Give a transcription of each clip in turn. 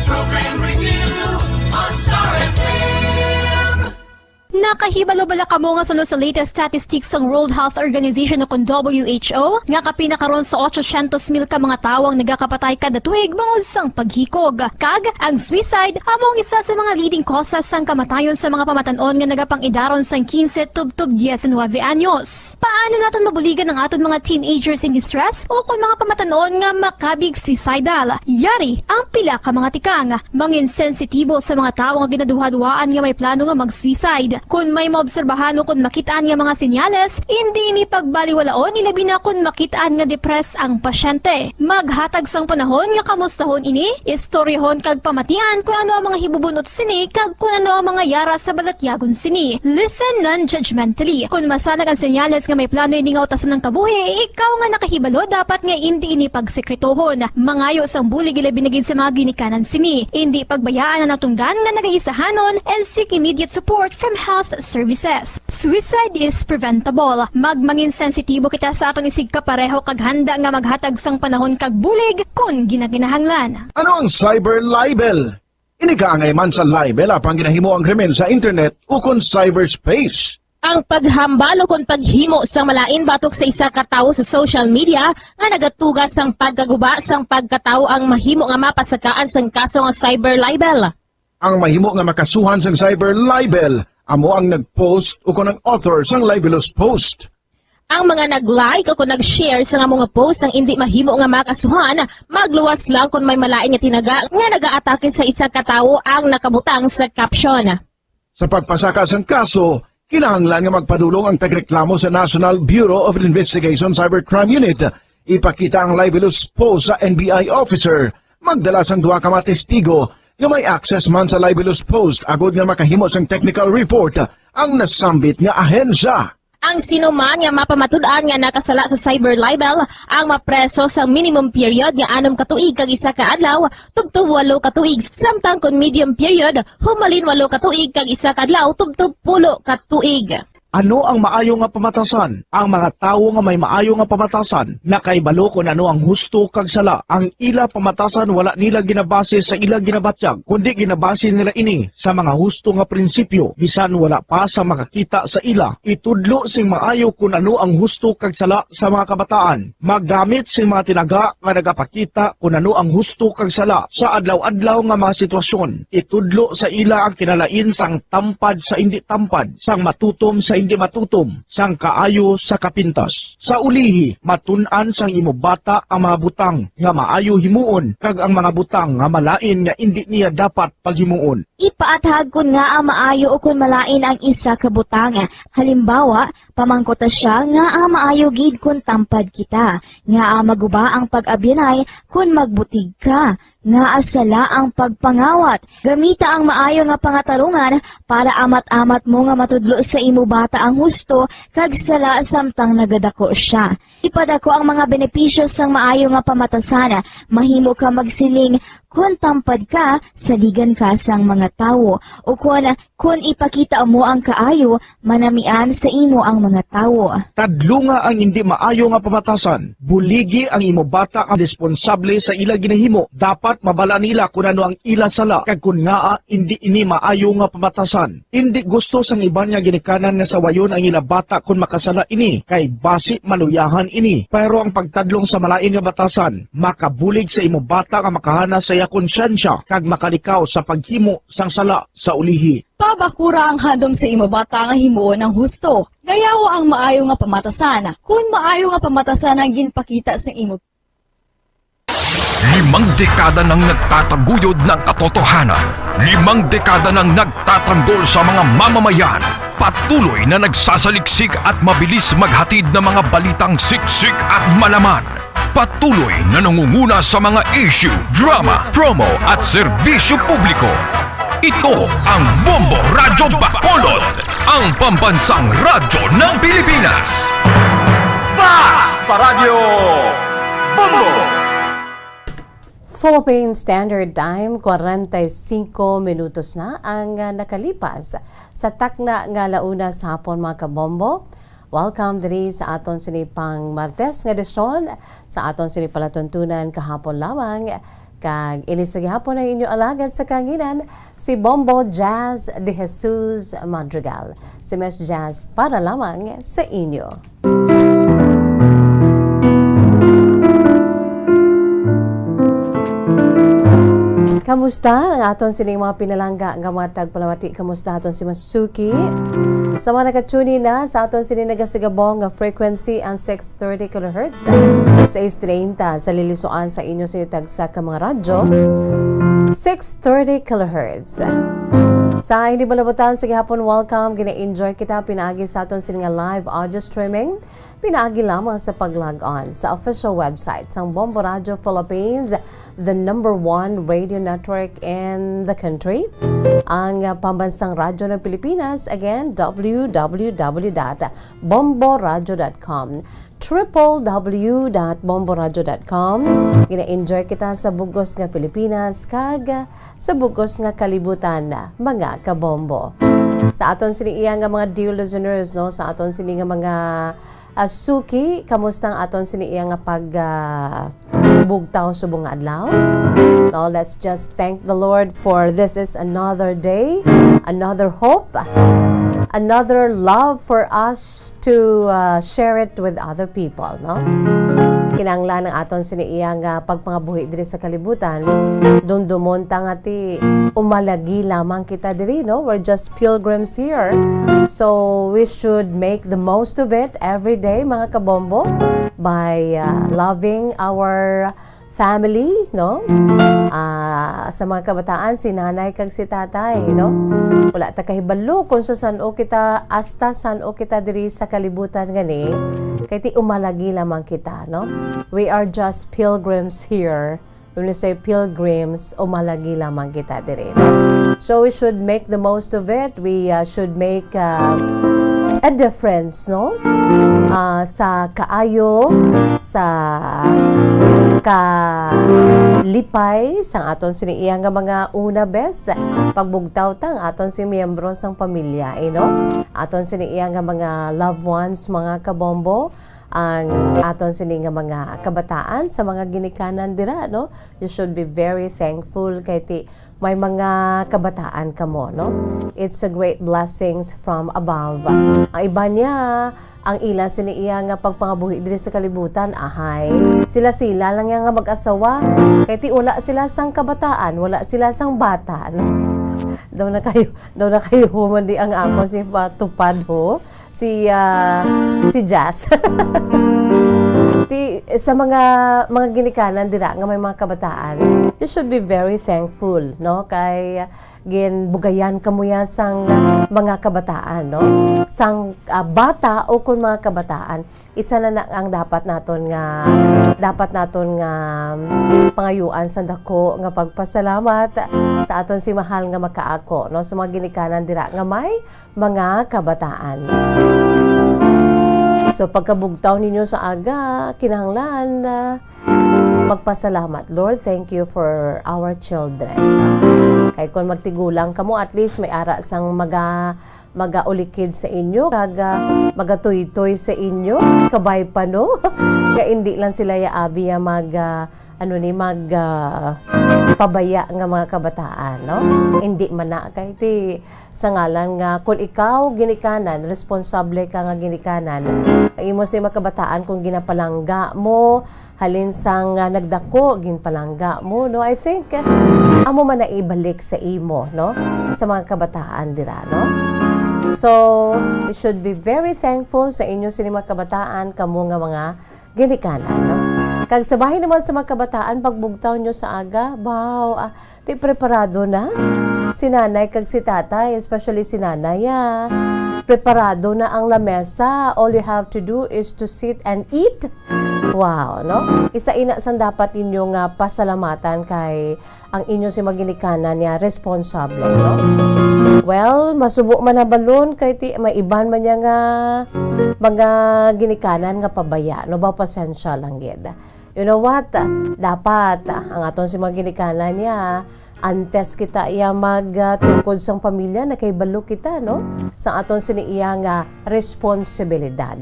program review on Star FM. Nakahibalo-bala ka mo nga sunod sa latest statistics ng World Health Organization o kung WHO nga kapinakaroon sa 800,000 ka mga tawang nagakapatay kada tuig bangod sang paghikog. Kag, ang suicide among isa sa mga leading causes sang kamatayon sa mga pamatanon nga nagapang-idaron sang 15 tub 19 anyos. Paano naton mabuligan ang aton mga teenagers in distress o kung mga pamatanon nga makabig suicidal? Yari ang pila ka mga tikang, mangin sensitibo sa mga tawo nga ginaduha-duhaan nga may plano nga mag-suicide. Kung may maobserbahan o kung makitaan nga mga sinyales, hindi ni pagbaliwalaon ilabi na kung makitaan nga depress ang pasyente. Maghatag sang panahon nga kamustahon ini, istoryahon kag pamatian kung ano ang mga hibubunot sini kag kung ano ang mga yara sa balatyagon sini. Listen non-judgmentally. Kung masanag ang sinyales nga may plano ini nga utason ng kabuhi, ikaw nga nakahibalo dapat nga hindi ini pagsekretohon. Mangayo sang bulig ilabi naging sa mga ginikanan sini. Hindi pagbayaan ang natunggan nga nagaisahanon and seek immediate support from health services. Suicide is preventable. Magmangin sensitibo kita sa aton isig kapareho kag handa nga maghatag sang panahon kag bulig kung ginaginahanglan. Ano ang cyber libel? Inigaangay man sa libel apang ginahimo ang krimen sa internet o kon cyberspace. Ang paghambal o kung paghimo sang malain batok sa isa ka tawo sa social media nga nagatugas sang pagkaguba sang pagkatawo ang mahimo nga mapasakaan sang kaso nga cyber libel. Ang mahimo nga makasuhan sang cyber libel amo ang nag-post o kung ang author sang libelous post. Ang mga nag-like o kung nag-share sa mga post ang hindi mahimo nga makasuhan, magluwas lang kung may malain nga tinaga nga nag-aatake sa isa ka tawo ang nakabutang sa caption. Sa pagpasaka sang kaso, kinahanglan nga magpadulong ang tagreklamo sa National Bureau of Investigation Cybercrime Unit. Ipakita ang libelous post sa NBI officer, magdala sang duha ka mga testigo nga may access man sa libelous post agod nga makahimo sang technical report ang nasambit nga ahensya. Ang sinuman nga mapamatud-an nga nakasala sa cyber libel ang mapreso sa minimum period nga 6 ka tuig kag 1 ka adlaw tubtob 8 ka tuig samtang kon medium period humalin 8 ka tuig kag 1 ka adlaw tubtob 10 ka tuig. Ano ang maayo nga pamatasan? Ang mga tawo nga may maayo nga pamatasan nakaibalo kung ano ang husto kag sala. Ang ila pamatasan wala nila ginabase sa ila ginabatyag, kundi ginabase nila ini sa mga husto nga prinsipyo. Bisan wala pa sa makakita sa ila, itudlo sing maayo kung ano ang husto kag sala sa mga kabataan. Maggamit sing mga tinaga nga nagapakita kung ano ang husto kag sala sa adlaw-adlaw nga mga sitwasyon. Itudlo sa ila ang kinalain sang tampad sa hindi tampad, sang matutom sa hindi matutom, sang kaayo sa kapintas. Sa ulihi, matun-an sang imo bata ang mga butang nga maayo himuon kag ang mga butang nga malain nga hindi niya dapat paghimuon. Ipaathag kun nga ang maayo o kun malain ang isa ka butang. Halimbawa, pamangkota siya nga ang maayo gid kun tampad kita, nga ang maguba ang pag-abyanay kun magbutig ka, nga asala ang pagpangawat. Gamita ang maayo nga pangatarungan para amat-amat mo nga matudlo sa imo bata ang husto kag sala samtang nagadako siya. Ipadako ang mga benepisyo sang maayo nga pamatasan. Mahimo ka magsiling kun tampad ka, saligan ka sang mga tawo, o kun ipakita mo ang kaayo, manamian sa imo ang mga tawo. Tadlo nga ang hindi maayo nga pamatasan. Buligi ang imo bata ang responsable sa ila ginahimo. Dapat mabala nila kung ano ang ila sala, kag kun nga hindi ini maayo nga pamatasan. Hindi gusto sang iban nga ginikanan nga sawayon ang ila bata kung makasala ini, kay basi maluyahan ini. Pero ang pagtadlong sa malain nga batasan, makabulig sa imo bata nga makahana sa konsyensya kag makalikaw sa paghimo sang sala sa ulihi. Pabakura ang handom sa imo bata nga himuon ng husto. Gayaw ang maayo nga pamatasan. Kung maayo nga pamatasan ang ginpakita sa imo. 5 dekada nang nagtataguyod ng katotohanan. 5 dekada nang nagtatanggol sa mga mamamayan. Patuloy na nagsasaliksik at mabilis maghatid ng mga balitang siksik at malaman. Patuloy na nangunguna sa mga issue, drama, promo at serbisyo publiko. Ito ang Bombo Radyo Bacolod, ang pambansang radyo ng Pilipinas. Paradyo Bombo! Philippine Standard Time, 45 minutos na ang nakalipas sa takna nga launa sa hapon mga kabombo. Welcome diri sa aton sinipang Martes nga edisyon sa aton sinipalatuntunan kahapon lamang Kag inisagi hapon ang inyo alagad sa kanginan si Bombo Jazz de Jesus Madrigal. Si Miss Jazz para lamang sa inyo. Kamusta ang aton sining mga pinalangga nga matag palamati? Kamusta aton si Masuki? Sa mga nakatuni na sa aton sining nagasigabong nga frequency ang 630 kHz sa 630 sa lilisuan sa inyo sinitag sa ka mga radyo 630 kHz. Sa hindi balabutan sa gihapon, welcome, gina-enjoy kita, pinaagi sa aton sining nga live audio streaming, pinaagi lamang sa pag-log on sa official website sang Bombo Radio Philippines, the #1 radio network in the country. Ang pambansang radyo ng Pilipinas, again, www.bomboradio.com, www.bomboradio.com. Gina-enjoy kita sa bugos nga Pilipinas kag sa bugos nga kalibutan mga kabombo. Sa aton sini iya nga mga dear listeners, no, sa aton sini nga mga suki, kamusta ang aton sini iya nga pag bugtaw subong nga adlaw? No, let's just thank the Lord for this is another day, another hope, another love for us to share it with other people, no? Kinanglan ng aton siniiya nga pagpangabuhi diri sa kalibutan, dumdumonta nga ti umalagi lamang kita diri, no? We're just pilgrims here. So we should make the most of it every day, mga kabombo, by loving our family, no? Sa mga kabataan, si nanay kag si tatay, no? Wala ta kahibalo kung sa saan-o kita, hasta saan-o kita diri sa kalibutan gani, kay ti umalagi lamang kita, no? We are just pilgrims here. When you say pilgrims, umalagi lamang kita diri, no? So we should make the most of it. We should make a difference, no? Sa kaayo, sa kalipay sang aton siniiyang nga mga una bes pagbugtaw tang aton si miyembro sang pamilya, no? Aton siniiyang nga mga loved ones, mga kabombo, ang aton sini nga mga kabataan sa mga ginikanan dira, no? You should be very thankful kay ti may mga kabataan kamo, no? It's a great blessings from above. Ang iba niya, ang ilan siniiya nga pagpangabuhi diri sa kalibutan, ahay sila lang nga mag-asawa, kay ti wala sila sang kabataan, wala sila sang bata, no? daw na kayo humandi ang ako si Tupad ho, si Jazz. Sa mga ginikanan dira nga may mga kabataan, you should be very thankful, no? Kay ginbugayan kamo ya sang mga kabataan, no? Sang bata o kun mga kabataan, isa na ang dapat naton nga pangayuan sa dako nga pagpasalamat sa aton si mahal nga makaako, no? Sa mga ginikanan dira nga may mga kabataan. So pagkabugtaw ninyo sa aga, kinahanglan magpasalamat. Lord, thank you for our children. Kay kung magtigulang kamo, at least may ara sang magaulikid sa inyo, magatuy-toy sa inyo, kabay pa, no? Nga hindi lang sila yaabi pabaya nga mga kabataan, no? Hindi man na kay ti sa ngalan nga kung ikaw ginikanan, responsable ka nga ginikanan, imo si makabataan kung ginapalangga mo halin sang nagdako ginpalangga mo, no? I think amo man na ibalik sa imo, no? Sa mga kabataan dira, no? So we should be very thankful sa inyo sini mga kabataan kamo nga mga ginikanan, no? Kag sa bahay naman sa mga kabataan, pagbugtaw nyo sa aga, ti preparado na. Si nanay kag si tatay, especially si nanay, preparado na ang lamesa. All you have to do is to sit and eat. Wow, no? Isa ina sang dapat inyong pasalamatan kay ang inyo si maginikanan niya responsable, no? Well, masubo man na balon kay ti may iban man niya nga mga ginikanan nga pabaya, no? Ba pasensya lang gid. You know what? Dapat ang aton si mga ginikanan niya antes kita iya magtungkod sang pamilya na kay balo kita, no? Sa aton siniiya nga responsibilidad.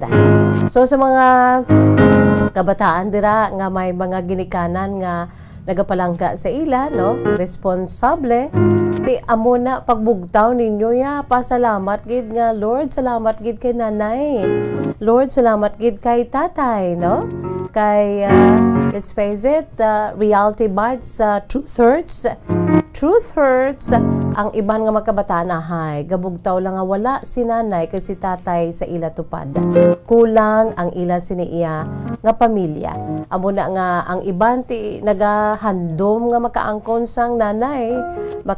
So sa mga kabataan dira nga may mga ginikanan nga nagapalangga sa ila, no? Responsable. Ti amo na pagbugtaw ninyo ya, pasalamat gid nga Lord, salamat gid kay nanay. Lord, salamat gid kay tatay, no? Kay let's face it, reality bites, truth hurts. Truth hurts. Ang iban nga makabataanahay, gabugtaw lang nga wala si nanay kay si tatay sa ila tupad. Kulang ang ila siniya nga pamilya. Amo na nga ang iban ti nagahandom nga makaangkon sang nanay,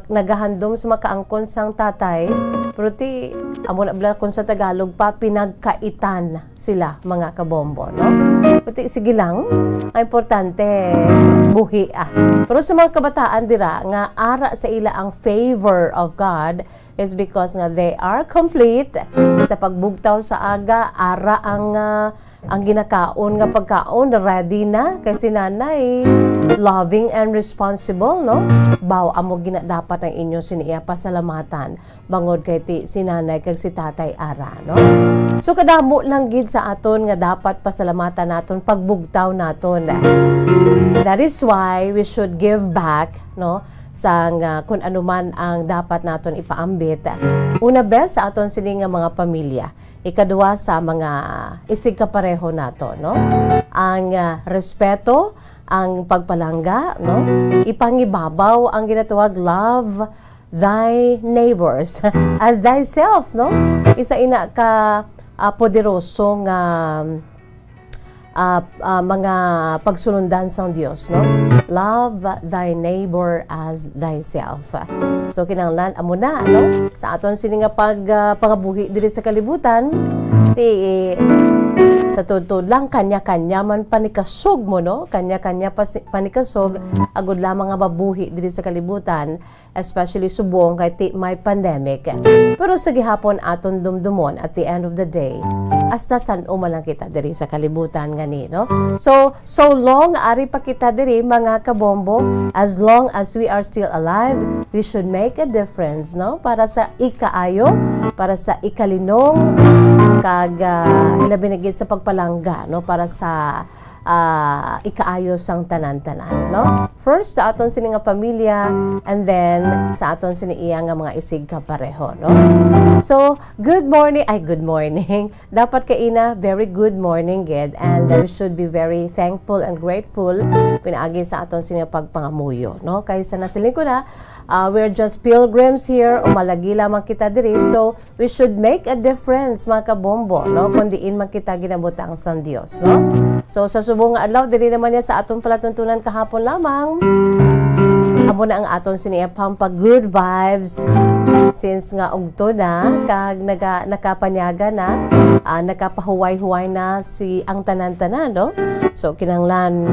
nagahandom sa makaangkon sang tatay, pero ti amo na bala kun sa Tagalog pa pinagkaitan sila mga kabombo, no? Puti sige lang, ang importante buhi Pero sa mga kabataan dira nga ara sa ila ang favor of God is because nga they are complete sa pagbugtaw sa aga, ara ang ginakaon nga pagkaon ready na kay si nanay loving and responsible, no? Baw amo gina dapat ang inyo siniya pasalamatan bangod kay ti si nanay kag si tatay ara, no? So kadamo lang gid sa aton nga dapat pasalamatan naton pagbugtaw naton. That is why we should give back, no? Sang kung ano man ang dapat naton ipaambit. Una bes sa aton sini nga mga pamilya. Ikaduwa sa mga isig kapareho nato, no? Ang respeto, ang pagpalangga, no? Ipangibabaw ang ginatawag love thy neighbors as thyself, no? Isa ina ka poderosong mga pagsunundan sa Diyos, no? Love thy neighbor as thyself. So kinahanglan amo na, no? Sa aton sini nga pangabuhi diri sa kalibutan, sa tudtod lang kanya-kanya man panikasog mo, no? Kanya-kanya panikasog agud lamang nga mabuhi diri sa kalibutan, especially subong kay may pandemic. Pero sa gihapon aton dumdumon at the end of the day, hasta san man lang kita diri sa kalibutan ngani, no? So long ari pa kita diri mga kabombo, as long as we are still alive, we should make a difference, no? Para sa ikaayo, para sa ikalinong kag ilabinigid sa pagpalangga, no? Para sa ikaayos ang tanan-tanan, no? First sa aton sini nga pamilya, and then sa aton sini iya nga mga isig kapareho, no? So good morning. Dapat kaina very good morning gid, and we should be very thankful and grateful pinaagi sa aton sini pagpangamuyo, no? Kaysa nasilin ko na we're just pilgrims here, umalagi lamang kita diri, so we should make a difference mga kabombo, no? Kundiin man kita ginabutang sa Dios, no? So sa subong nga adlaw diri naman niya sa aton palatuntunan kahapon lamang. Amo na ang aton siniya pampa good vibes since nga ugto na kag nakapanyaga na, nakapahuway-huway na si ang tanan-tanan, no? So kinahanglan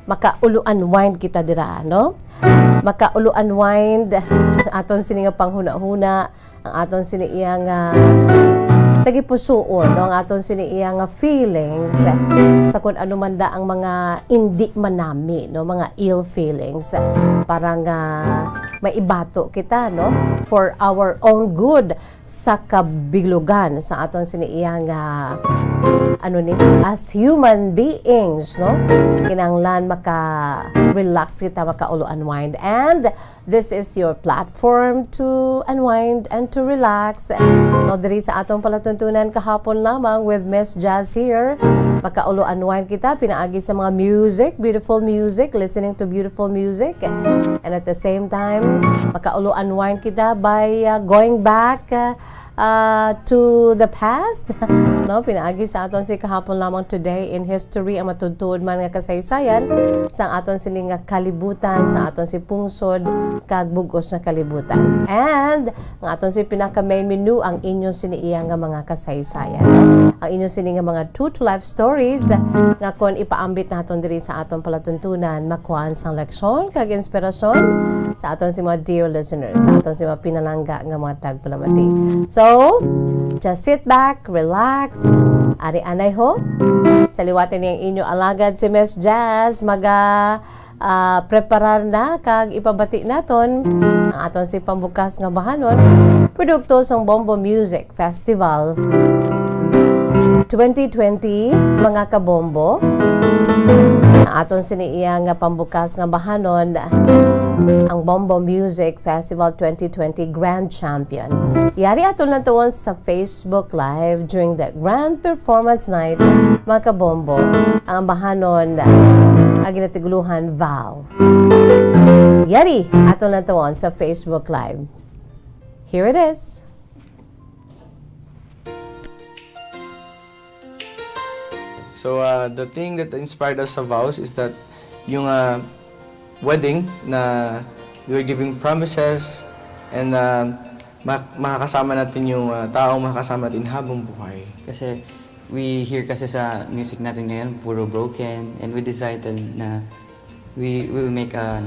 maka-ulo-unwind kita dira, no? Maka-ulo-unwind ang aton sini nga panghuna-huna, ang aton sini iya nga tagipusoon, no? Ang aton sini iya nga feelings sa kung ano man da ang mga hindi manami, no? Mga ill feelings, parang maibato kita, no? For our own good sa kabiglugan sa aton sini iya nga as human beings, no? Kinahanglan maka-relax kita, maka-ulo-unwind, and this is your platform to unwind and to relax, no? Diri sa atong palatuntunan kahapon lamang with Miss Jazz here, maka-ulo-unwind kita pinaagi sa mga music, beautiful music, listening to beautiful music, and at the same time maka-ulo-unwind kita by going back to the past, no? Pinaagi sa aton si kahapon lamang today in history ang matudtuod man nga kasaysayan sa aton sini nga kalibutan, sa aton si pungsod kag bugos na kalibutan, and ang aton si pinaka main menu ang inyo sini iya nga mga kasaysayan, no? Ang inyo sini nga mga true to life stories nga kon ipaambit naton diri sa aton palatuntunan makuan sang leksyon kag inspirasyon sa aton si mga dear listeners, sa aton si mga pinalangga nga mga tagpalamati. So, just sit back, relax, ari-anay ho. Sa liwatin niyang inyo alagad si Miss Jazz, preparar na kag ipabati naton ang aton si pambukas nga bahanon, produkto sang Bombo Music Festival 2020, mga kabombo. Aton siniiya nga pambukas nga bahanon ang Bombo Music Festival 2020 Grand Champion. Yari aton lang tuwon sa Facebook Live during the Grand Performance Night, mga kabombo, ang bahanon ang ginatiguluhan Valve. Yari aton lang tuwon sa Facebook Live. Here it is. So the thing that inspired us sa vows is that yung wedding na we were giving promises and makakasama natin yung taong makakasama natin habang buhay. Kasi we hear kasi sa music natin ngayon, puro broken, and we decided na we will make a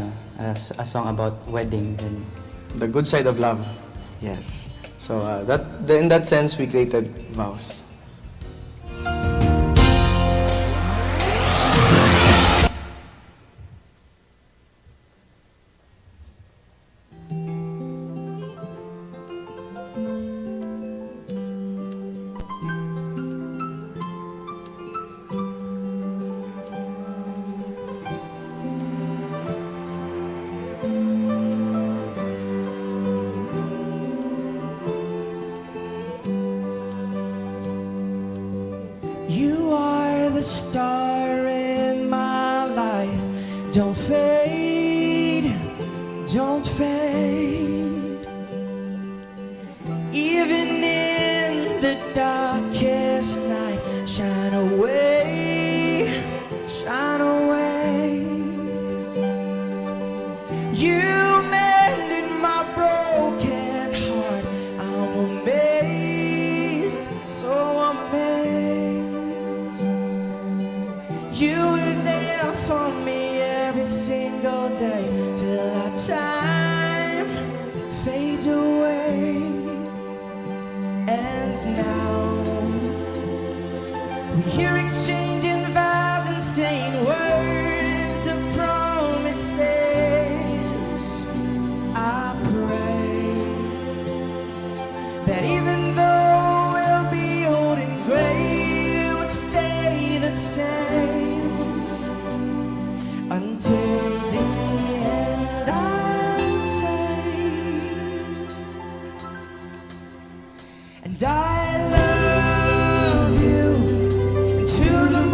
song about weddings and The good side of love. Yes. So in that sense, we created vows. You are the star in my life. Don't fade, don't fade. Even in the darkest night, shine away, shine away. You mended my broken heart. I'm amazed, so amazed. You were there for me every single day till our time fades away. And now we hear exchanging vows and saying words of promises. I pray that even though we'll be old and gray, it would stay the same until the end. I'll say, and I love you until the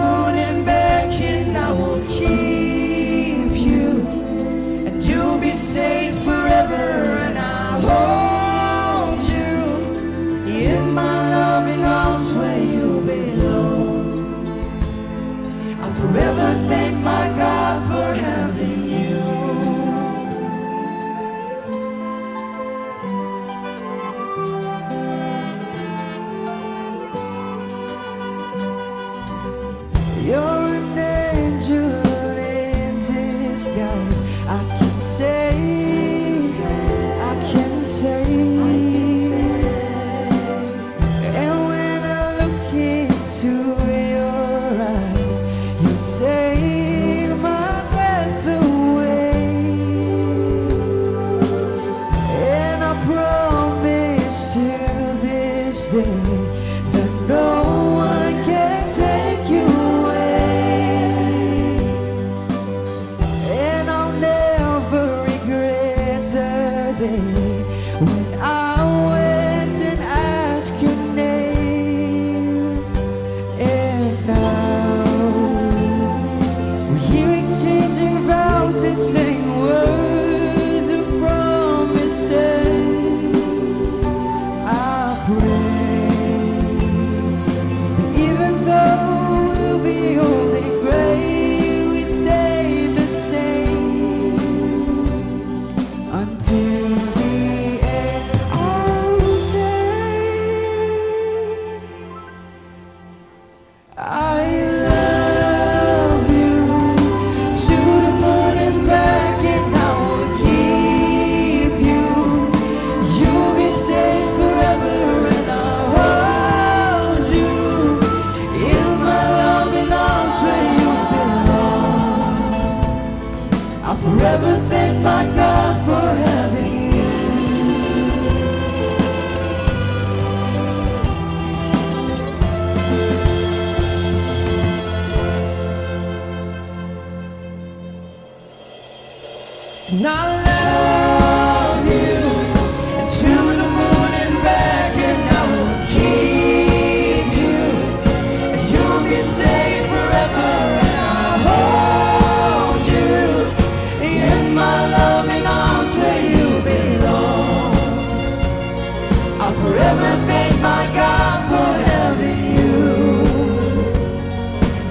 forever thank my God for having you.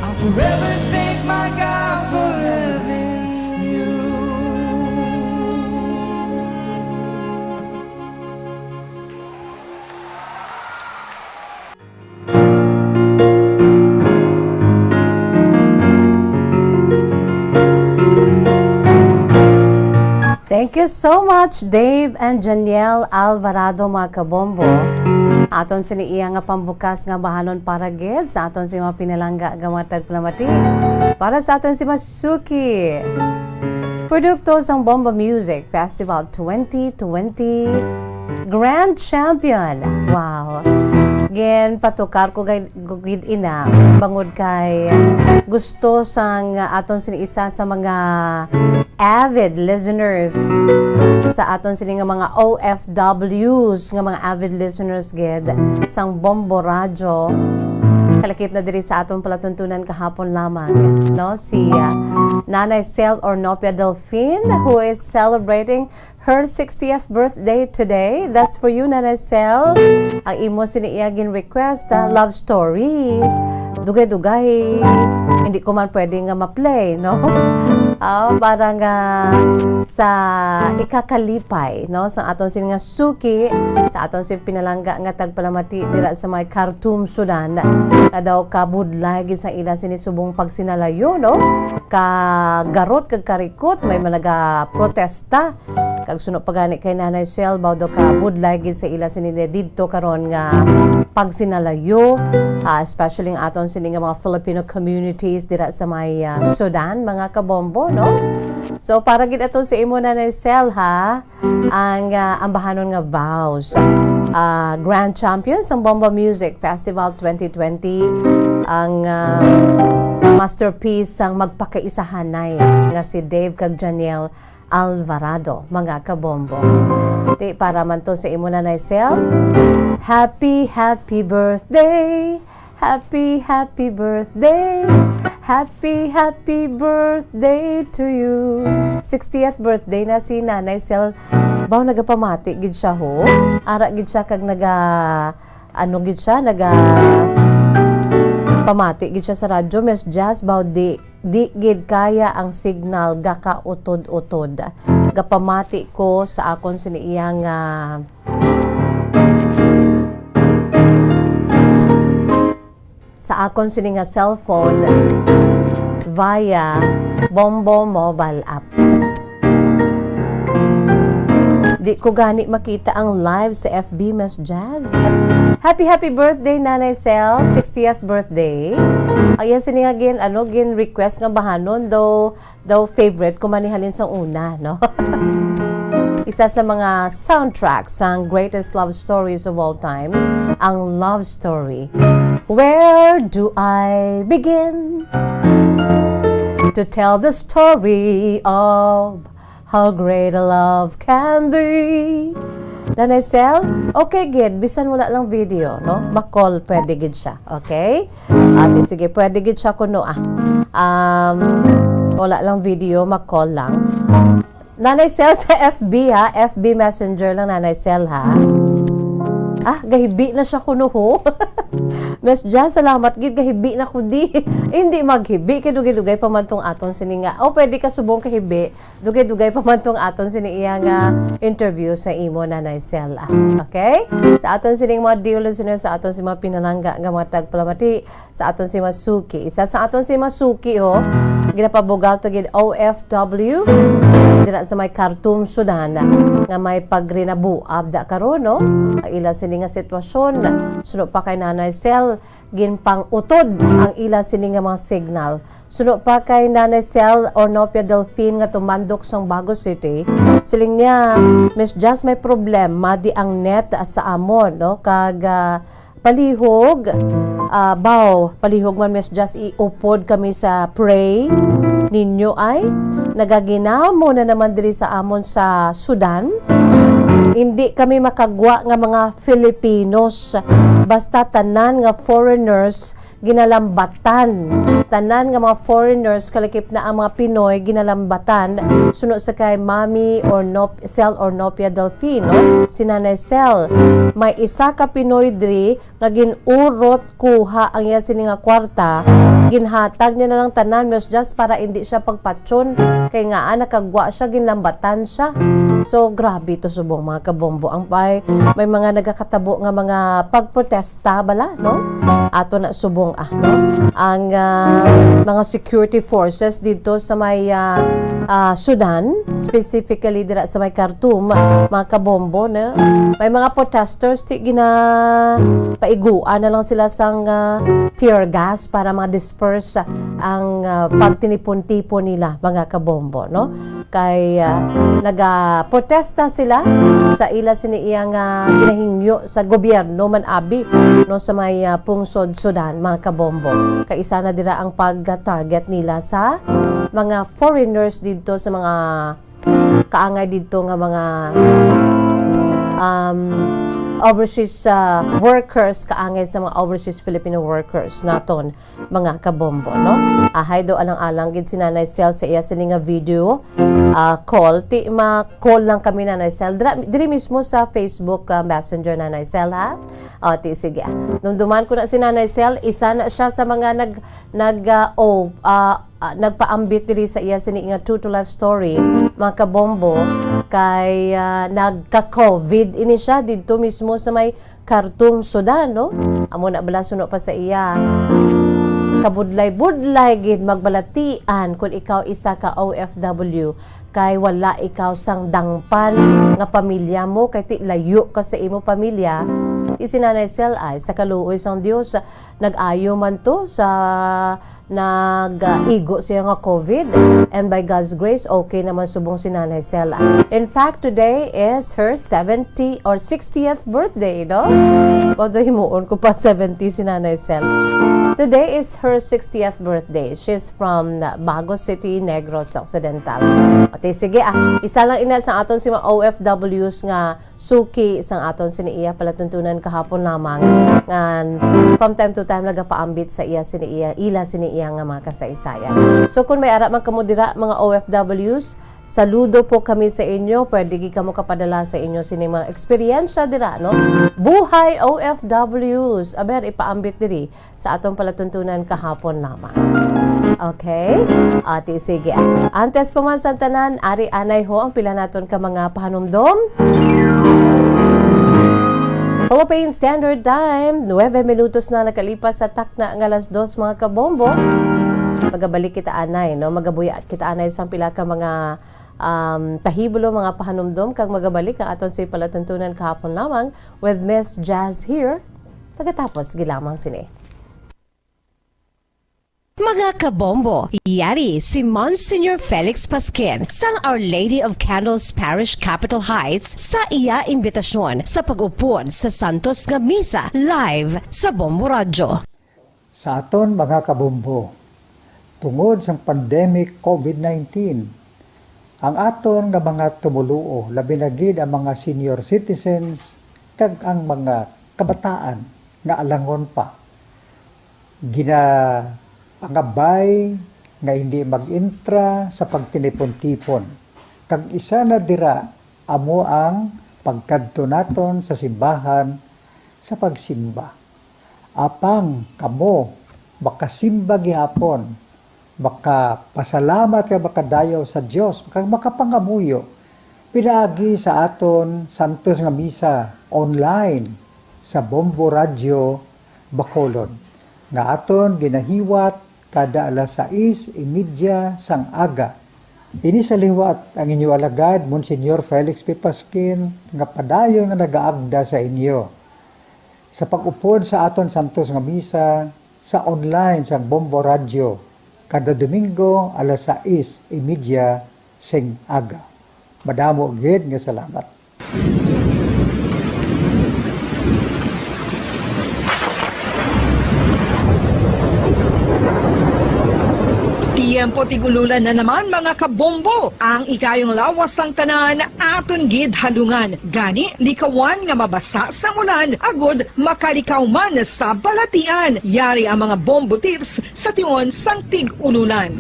I'll forever thank my God for having you. Thank you so much, Dave and Janiel Alvarado, mga kabombo. Aton siniiya nga pambukas nga bahanon para gid sa aton si mga pinalangga nga mga tagplamati. Para sa aton si Masuki. Produkto sang Bomba Music Festival 2020 Grand Champion. Wow. Gen patukar ko gid ina bangod kay gusto sang aton siniisa sa mga avid listeners sa aton sini nga mga OFWs nga mga avid listeners gid sang Bombo Radio. Kalakip na diri sa aton palatuntunan kahapon lamang, no? Si Nanay Cel Ornopia Delfin, who is celebrating her 60th birthday today. That's for you, Nanay Cel. Ang imo siniiyagin request, love story. Dugay-dugay. Hindi ko man pwede nga ma-play, no? Parang sa ikakalipay, no? Sa aton sin nga suki, sa aton sin pinalangga nga tagpalamati dira sa may Khartoum, Sudan. Daw kabudlay gid sa ila sinisubong pagsinalayo, no? Kagarot kag karikot may malaga protesta kag suno pagani kay Nanay Cel baw do kabudlay gid sa ila sinide didto karon nga pagsinalayo, especially ang aton sini nga mga Filipino communities dira sa may Sudan, mga kabombo, no? So para gid ato sa imo, Nanay Cel, ha, ang ambahanon nga vows. Grand Champions ang Bomba Music Festival 2020, ang masterpiece ang magpakaisahanay nga si Dave kag Janiel Alvarado, mga kabombo. Di para man to sa imo, Nanay Cel. Happy birthday. Happy birthday. Happy birthday to you. 60th birthday na si Nanay Cel. Baw nagapamati gid siya ho. Ara gid siya kag gid siya pamati gid siya sa radyo. Miss Jazz baw di gid kaya ang signal gaka utod-utod. Gapamati ko sa akon siniiyang sa akon sini nga cellphone via Bombo mobile app. Di ko gani makita ang live sa FB, Miss Jazz. Happy birthday, Nanay Cel, 60th birthday. Ayan sini nga gin request nga bahanon daw favorite ko manihalin sa una, no? Isa sa mga soundtracks ang greatest love stories of all time, ang Love Story. Where do I begin to tell the story of how great a love can be? Nanay Cel, okay gid, bisan wala lang video, no? Makol pwede gid siya, okay? Ate sige, pwede gid siya kuno wala lang video, makol lang. Nanay Cel sa FB, ha? FB Messenger lang, Nanay Cel, ha? Gahibi na siya kuno ho. Miss Jazz, salamat gid, gahibi na ko di. Hindi maghibi, kay dugay-dugay pa man tong aton sini nga. Pwede ka subong kahibi, dugay-dugay pa man tong aton sini iya nga interview sa imo, Nanay Cel. Okay? Sa aton sining mga dear listeners, sa aton si mga pinalangga nga mga tagpalamati, sa aton si Masuki. Isa sa aton si Masuki, ho, ginapabugal to gid OFW dira sa may Khartoum, Sudan, nga may pagrinabu abda karon, no? Ila sini nga sitwasyon, suno pa kay Nanay Cel, ginpang utod ang ila sini nga mga signal. Suno pa kay Nanay Cel Ornopia Delfin nga tumandok sang Bago City. Siling niya, Miss Jazz, may problema di ang net sa amon, no? Kag palihog, palihog man, Miss Jazz, iupod kami sa pray ninyo ay nagaginamo na naman diri sa amon sa Sudan. Hindi kami makagwa nga mga Filipinos, basta tanan nga foreigners ginalambatan. Tanan nga mga foreigners kalakip na ang mga Pinoy ginalambatan sunod sa kay Mami or Cel or Nopia Delfin, no? Si Nanay Cel. May isa ka Pinoy diri nga ginurot kuha ang iya sini nga kwarta. Ginhatag niya na lang tanan mas just para hindi siya pagpatson kay nga nakagwa siya, ginlambatan siya. So grabe to subong mga kabombo. Ang may mga nagakatabo nga mga pagprotesta bala, no? Ato na subong no? Ang mga security forces dito sa may Sudan, specifically dira sa may Khartoum, mga kabombo, na may mga protesters paiguan na lang sila sang tear gas para ma-disperse ang pagtinipon-tipon nila, mga kabombo, no? Kay naga-protesta sila sa ila siniiyang ginahingyo sa gobyerno man abi, no, sa may pungsod Sudan, mga kabombo. Kay isa na dira ang pag-target nila sa mga foreigners dito, sa mga kaangay dito nga mga overseas workers, kaangay sa mga overseas Filipino workers naton, mga kabombo, no? Ahay do alang-alang gid si Nanay Cel sa iya sini nga video call. Call lang kami, Nanay Cel. Diri mismo sa Facebook Messenger, Nanay Cel, ha? O, sige. Dumduman ko na si Nanay Cel, isa na siya sa mga nagpaambit diri sa iya sini nga True to Life story, mga kabombo, kay nagka-COVID ini siya dito mismo sa may Khartoum, Sudan, no? Amo na bala suno pa sa iya kabudlay-budlay gid magbalatian kung ikaw isa ka OFW kay wala ikaw sang dangpan nga pamilya mo, kay ti layo ka sa imo pamilya. Si Nanay Cel ay sa kaluoy sang Dios nag-ayo man to sa nag-igo siya nga COVID, and by God's grace okay naman subong si Nanay Cel. In fact, today is her 70 or 60th birthday, no? Although himuon ko pa 70 si Nanay Cel. Today is her 60th birthday. She's from Bago City, Negros Occidental. Okay, sige isa lang ina sa aton si mga OFWs nga suki sang aton siniiya palatuntunan kahapon lamang nga from time to time nagapaambit sa iya siniiya siniiya nga mga kasaysayan. So kung may ara man kamo dira mga OFWs, saludo po kami sa inyo. Pwede gi kamo kapadala sa inyo sini mga eksperyensya dira, no? Buhay OFWs. Aber ipaambit diri sa atong palatuntunan kahapon lamang. Okay? Ati sige. Antes pa man sa tanan, ari anay ho ang pila naton ka mga pahanumdom. Philippine Standard Time, 9 minutos na nakalipas sa takna ng alas 2, mga kabombo. Magabalik kita anay, no? Magabuya kita anay sa pila ka mga pahibulo, mga pahanumdom, kag magabalik ang aton si palatuntunan kahapon lamang with Miss Jazz here. Pagkatapos, gilamang sini. Mga kabombo, yari si Monsignor Felix Pasquin sang Our Lady of Candles Parish, Capitol Heights sa iya imbitasyon sa pag-upod sa Santos nga Misa live sa Bombo Radio. Sa aton mga kabombo, tungod sa pandemic COVID-19, ang aton nga mga tumuluo, labi na gid ang mga senior citizens kag ang mga kabataan nga alangon pa, pangabay nga hindi mag-intra sa pagtinipon-tipon. Kag isa na dira amo ang pagkadto naton sa simbahan sa pagsimba. Apang kamo makasimba gihapon, makapasalamat ka makadayaw sa Dios, makapangamuyo pinaagi sa aton Santos nga Misa online sa Bombo Radio Bacolod nga aton ginahiwat kada alas 6:30 sang aga. Ini sa liwat ang inyo alagad, Monsignor Felix P. Pasquin, nga padayon nga nagaagda sa inyo. Sa pag-upod sa aton Santos nga Misa, sa online sa Bombo Radio, kada Domingo alas 6:30 sing aga. Madamo gid nga salamat. Tiempo tigululan na naman mga kabombo. Ang ikayong lawas sang tanan aton gid halungan. Gani likawan nga mabasa sa ulan agud makalikaw man sa balatian. Yari ang mga bombo tips sa tion sang tig-ululan.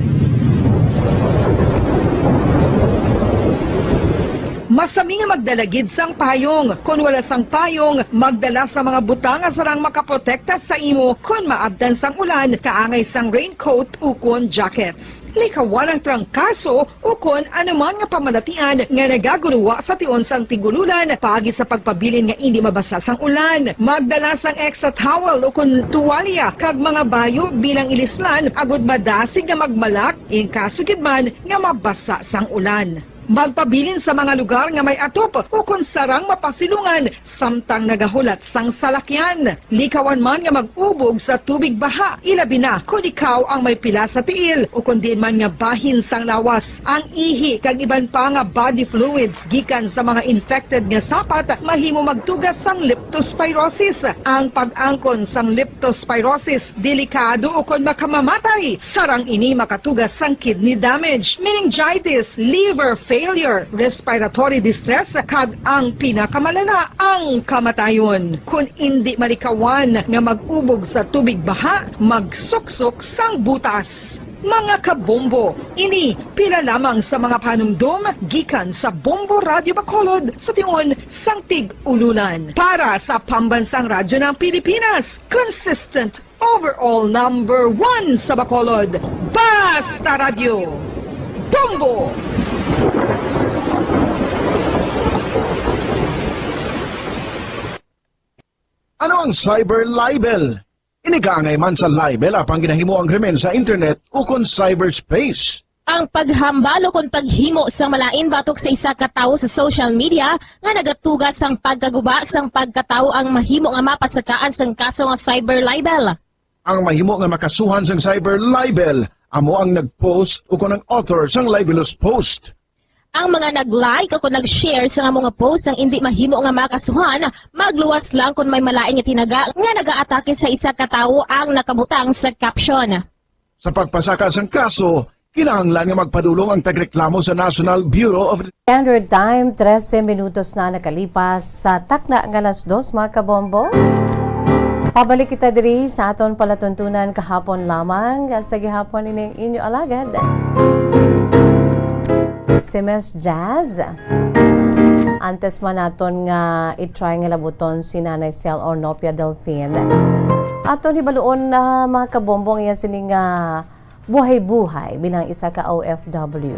Masami nga magdalagid sang payong. Kung wala sang payong, magdala sa mga butang nga sarang makaprotekta sa imo kung maabdan sang ulan, kaangay sang raincoat ukon jackets. Likawan ang trangkaso ukon anuman nga pamalatian nga nagaguluwa sa tion sang tigululan paagi sa pagpabilin nga hindi mabasa sang ulan. Magdala sang extra towel ukon tuwalya kag mga bayo bilang ilislan agud madasig nga magmalak in kaso gid man nga mabasa sang ulan. Magpabilin sa mga lugar nga may atop o kung sarang mapasilungan samtang nagahulat sang salakyan. Likawan man nga mag-ubog sa tubig baha, ilabi na kung ikaw ang may pila sa tiil o kung din man nga bahin sang lawas. Ang ihi kag iban pa nga body fluids gikan sa mga infected nga sapat mahimo magtugas sang leptospirosis. Ang pag-angkon sang leptospirosis delikado o kung makamamatay. Sarang ini makatugas sang kidney damage, meningitis, liver failure, respiratory distress, kag ang pinakamalala, ang kamatayon. Kung hindi malikawan nga mag-ubog sa tubig baha, magsuksok sang butas. Mga kabombo, ini pila lamang sa mga panumdum gikan sa Bombo Radio Bacolod sa tion sang tig-ululan. Para sa Pambansang Radyo ng Pilipinas, consistent overall number 1 sa Bacolod, Basta Radio. Bombo! Ano ang cyber libel? Inigangay man sa libel apang ginahimo ang krimen sa internet o kon cyberspace. Ang paghambalo kung paghimo sa malain batok sa isa ka tawo sa social media nga nagatugas sang pagkaguba sang pagkatawo ang mahimo nga mapasakaan sang kaso nga cyber libel. Ang mahimo nga makasuhan sang cyber libel amo ang nag-post o kon ang author sang libelous post. Ang mga nag-like o kung nag-share sa nga mga post ng hindi mahimo nga makasuhan, magluwas lang kung may malain nga tinaga nga nag-aatake sa isa ka tawo ang nakabutang sa caption. Sa pagpasaka sang kaso, kinahanglan nga magpadulong ang tagreklamo sa National Bureau of Standard Time, 13 minutos na nakalipas sa takna ng alas 2, mga kabombo. Pabalik kita diri sa aton palatuntunan kahapon lamang sa gihapon ining inyo alagad. Si Miss Jazz. Antes man naton nga i-try nga labuton si Nanay Cel Ornopia Delphine. Aton hibaluon na mga kabombong iya sining buhay-buhay bilang isa ka OFW.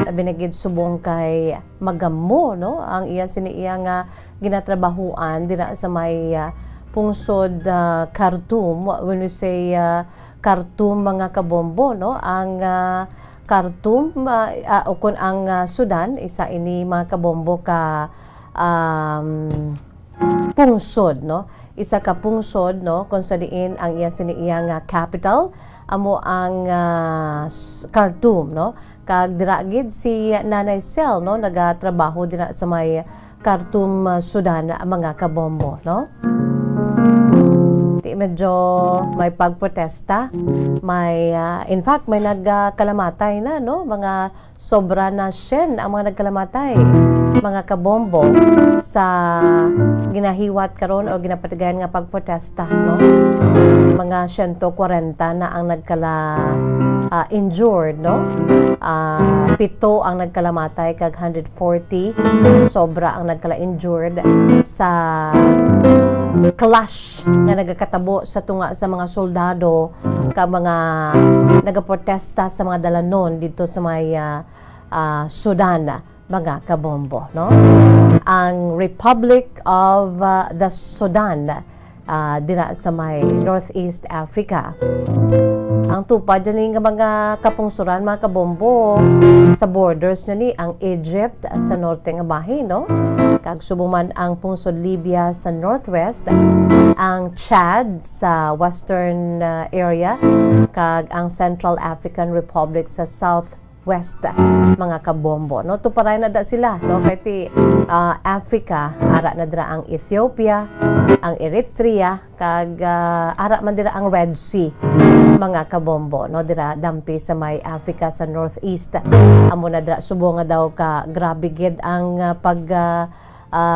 Binagid subong kay magamo no ang iya sini iya nga ginatrabahuan dira sa may pungsod Khartoum. When we say Khartoum mga kabombo no ang Khartoum o kung ang Sudan isa ini mga kabombo ka pungsod no isa ka pungsod no kung sa diin ang iya siniya nga capital amo ang Khartoum no kag dira gid si Nanay Cel no nagatrabaho dira sa may Khartoum Sudan mga kabombo no. Medyo may pagprotesta, may in fact may nagkalamatay na no, mga sobra na 100 ang mga nagkalamatay mga kabombo sa ginahiwat karon o ginapatigayan nga pagprotesta no. Mga 140 na ang nagkala injured no. 7 ang nagkalamatay kag 140 sobra ang nagkala injured sa clash nga nagakatabo sa tunga sa mga soldado ka mga nagaprotesta sa mga dalanon dito sa may Sudan mga kabombo no. Ang Republic of the Sudan dira sa may Northeast Africa. Ang tupad dyan nga mga kapungsuran mga kabombo sa borders nyo ni ang Egypt sa norte nga bahin no. Kag subuman ang pungsod Libya sa northwest, ang Chad sa western area, kag ang Central African Republic sa southwest mga kabombo no. Tuparay na da sila no kay Africa ara na dira ang Ethiopia, ang Eritrea kag ara man dira ang Red Sea mga kabombo, no, dira dampi sa may Africa sa northeast. Amo na dira subo nga daw ka grabe gid ang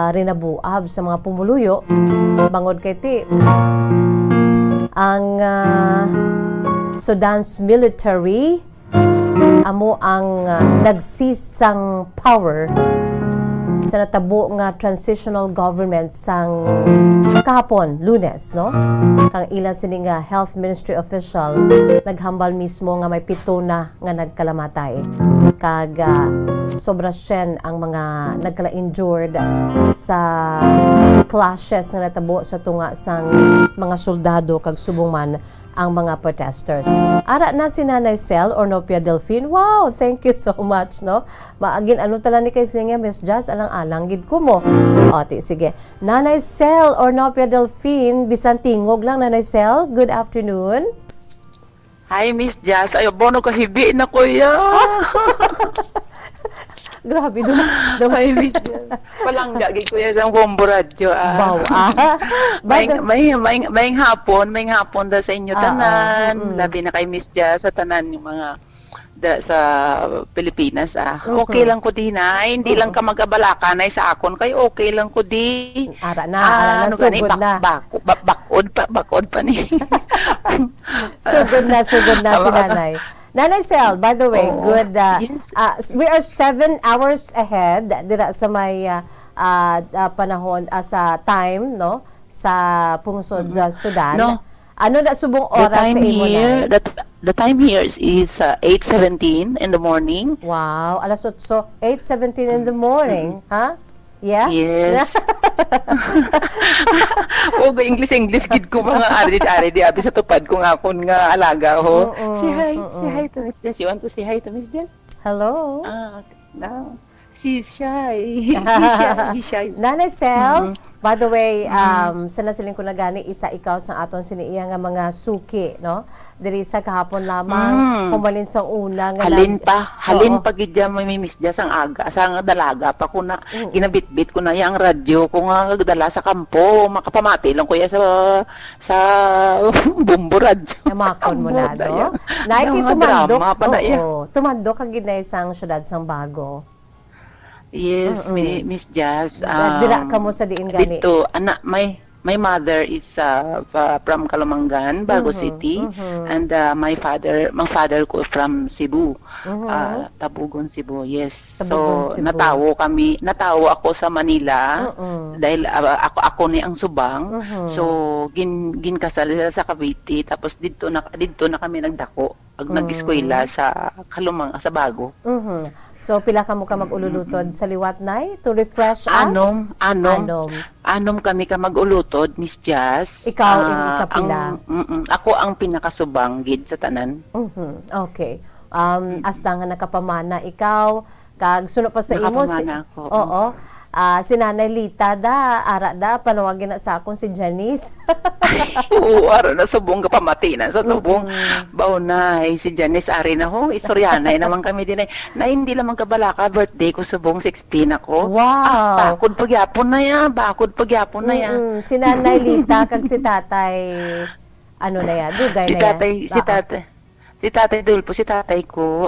rinabuab sa mga pumuluyo bangod kay ti ang Sudan's military amo ang nagsisang power sa natabo nga transitional government sang kahapon, Lunes, no? Kang ilan sini nga health ministry official naghambal mismo nga may 7 na nga nagkalamatay. Kag sobra syen ang mga nagkala-injured sa clashes nga natabo sa tunga sang mga soldado kag subong man ang mga protesters. Ara na si Nanay Cel Ornopia Delfin. Wow, thank you so much, no? Maagin ano tala ni kay nga Miss Jazz alang-alang gid ko mo. O, sige. Nanay Cel Ornopia Delfin, bisan tingog lang Nanay Cel. Good afternoon. Hi, Miss Jazz. Ay, bono ka hibi na kuya. Grabe, doon. Hi, Miss Jazz. Palangga, kuya sa Bombo Radio. Wow, May hapon da sa inyo tanan. Labi na kay Miss Jazz sa tanan yung mga sa Pilipinas. Okay lang ko din hindi lang ka magabalakan ay sa akon kay okay lang ko di. Ara na, sugod na. Bakod pa ni. Sugod na si Nanay. Nanay Cel, by the way, good. We are 7 hours ahead dira sa may panahon sa time, no? Sa pungsod Sudan. No. Ano na subong oras sa imo na? The time here is 8:17 in the morning. Wow, alas 8, 8:17 in the morning, ha? Yeah? Yes. English gid ko mga ari di abi sa tupad ko nga akon nga alaga ho. Say hi to Miss Jess. You want to say hi to Miss Jess? Hello. No. She's shy. He's shy. Nanay Cel, by the way, sa nasiling ko na gani, isa ikaw sa aton siniiya nga mga suki, no? Diri sa kahapon lamang, pumalin sa una nga halin pa gid may Miss Jess ang aga, sa dalaga pa ko na ginabitbit ko na yang radyo ko nga dala sa kampo, makapamati lang ko ya sa Bombo Radio. Yamakon mo na, no? Naiki tumandok. Tumandok kag gid na isang syudad sang Bago. Yes, Miss Jazz. Dira ka mo sa diin gani. Dito, my mother is from Kalamangan, Bago City, and my father ko from Cebu, Tabugon, Cebu. Yes. Tabugon, so Cebu. natawo ako sa Manila dahil ako ni ang subang. So ginkasal sa Cavite, tapos dito na kami nagdako, nag-eskwela sa sa Bago. So pila ka mo ka mag-ululutod sa liwat nay to refresh us? Anom kami ka mag-ulutod, Miss Jazz. Ikaw ikapila. Ako ang pinakasubang gid sa tanan. Okay. Hasta nga nakapamana ikaw kag suno pa sa imo. Ako. Oo. Si Nanay Lita ara panawagin na sa akon si Janice. Oo, ara na subong ka pamatinan sa subong. Baunay si Janice ari na ho, istoryanay naman kami din na hindi lamang kabalaka birthday ko subong 16 ako. Wow. Bakod pagyapon na ya. Si Nanay Lita kag si Tatay ano na ya, dugay na ya. Si Tatay Dulpo, si tatay ko,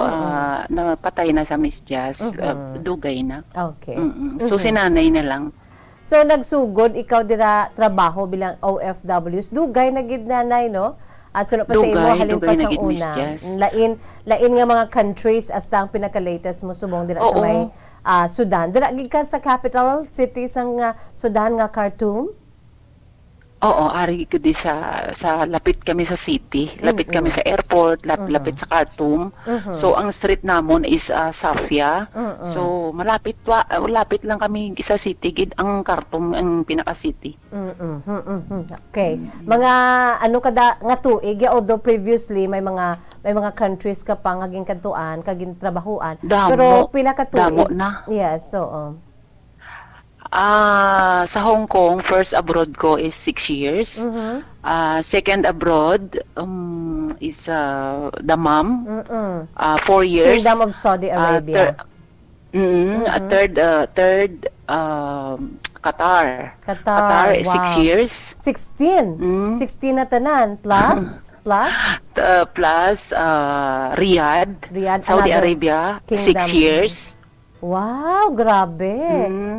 napatay na sa Miss Jazz, dugay na. Okay. So, si nanay na lang. So, nagsugod, ikaw dira trabaho bilang OFWs. Dugay na gid nanay, no? Sunod pa sa imo, halin pa sa una. Lain nga mga countries, hasta ang pinaka-latest mo subong dira sa may Sudan. Dira gid ka sa capital city sang Sudan nga Khartoum? Oo, ari ko di sa lapit kami sa city, lapit kami sa airport, lapit sa Khartoum. So ang street namon is Safia. So malapit lang kami sa city gid ang Khartoum ang pinaka city. Okay. Mga ano kada nga tuig although previously may mga countries ka pa ngaging kadtuan, kaging trabahuan. Pero pila ka tuig? Damo na. Yes, so sa Hong Kong, first abroad ko is 6 years. Second abroad is Dammam, 4 years. Kingdom of Saudi Arabia. Third Qatar. Qatar is 6 years. 16. 16 na tanan plus Plus? Plus Riyadh, Saudi another Arabia, kingdom. 6 years. Wow, grabe.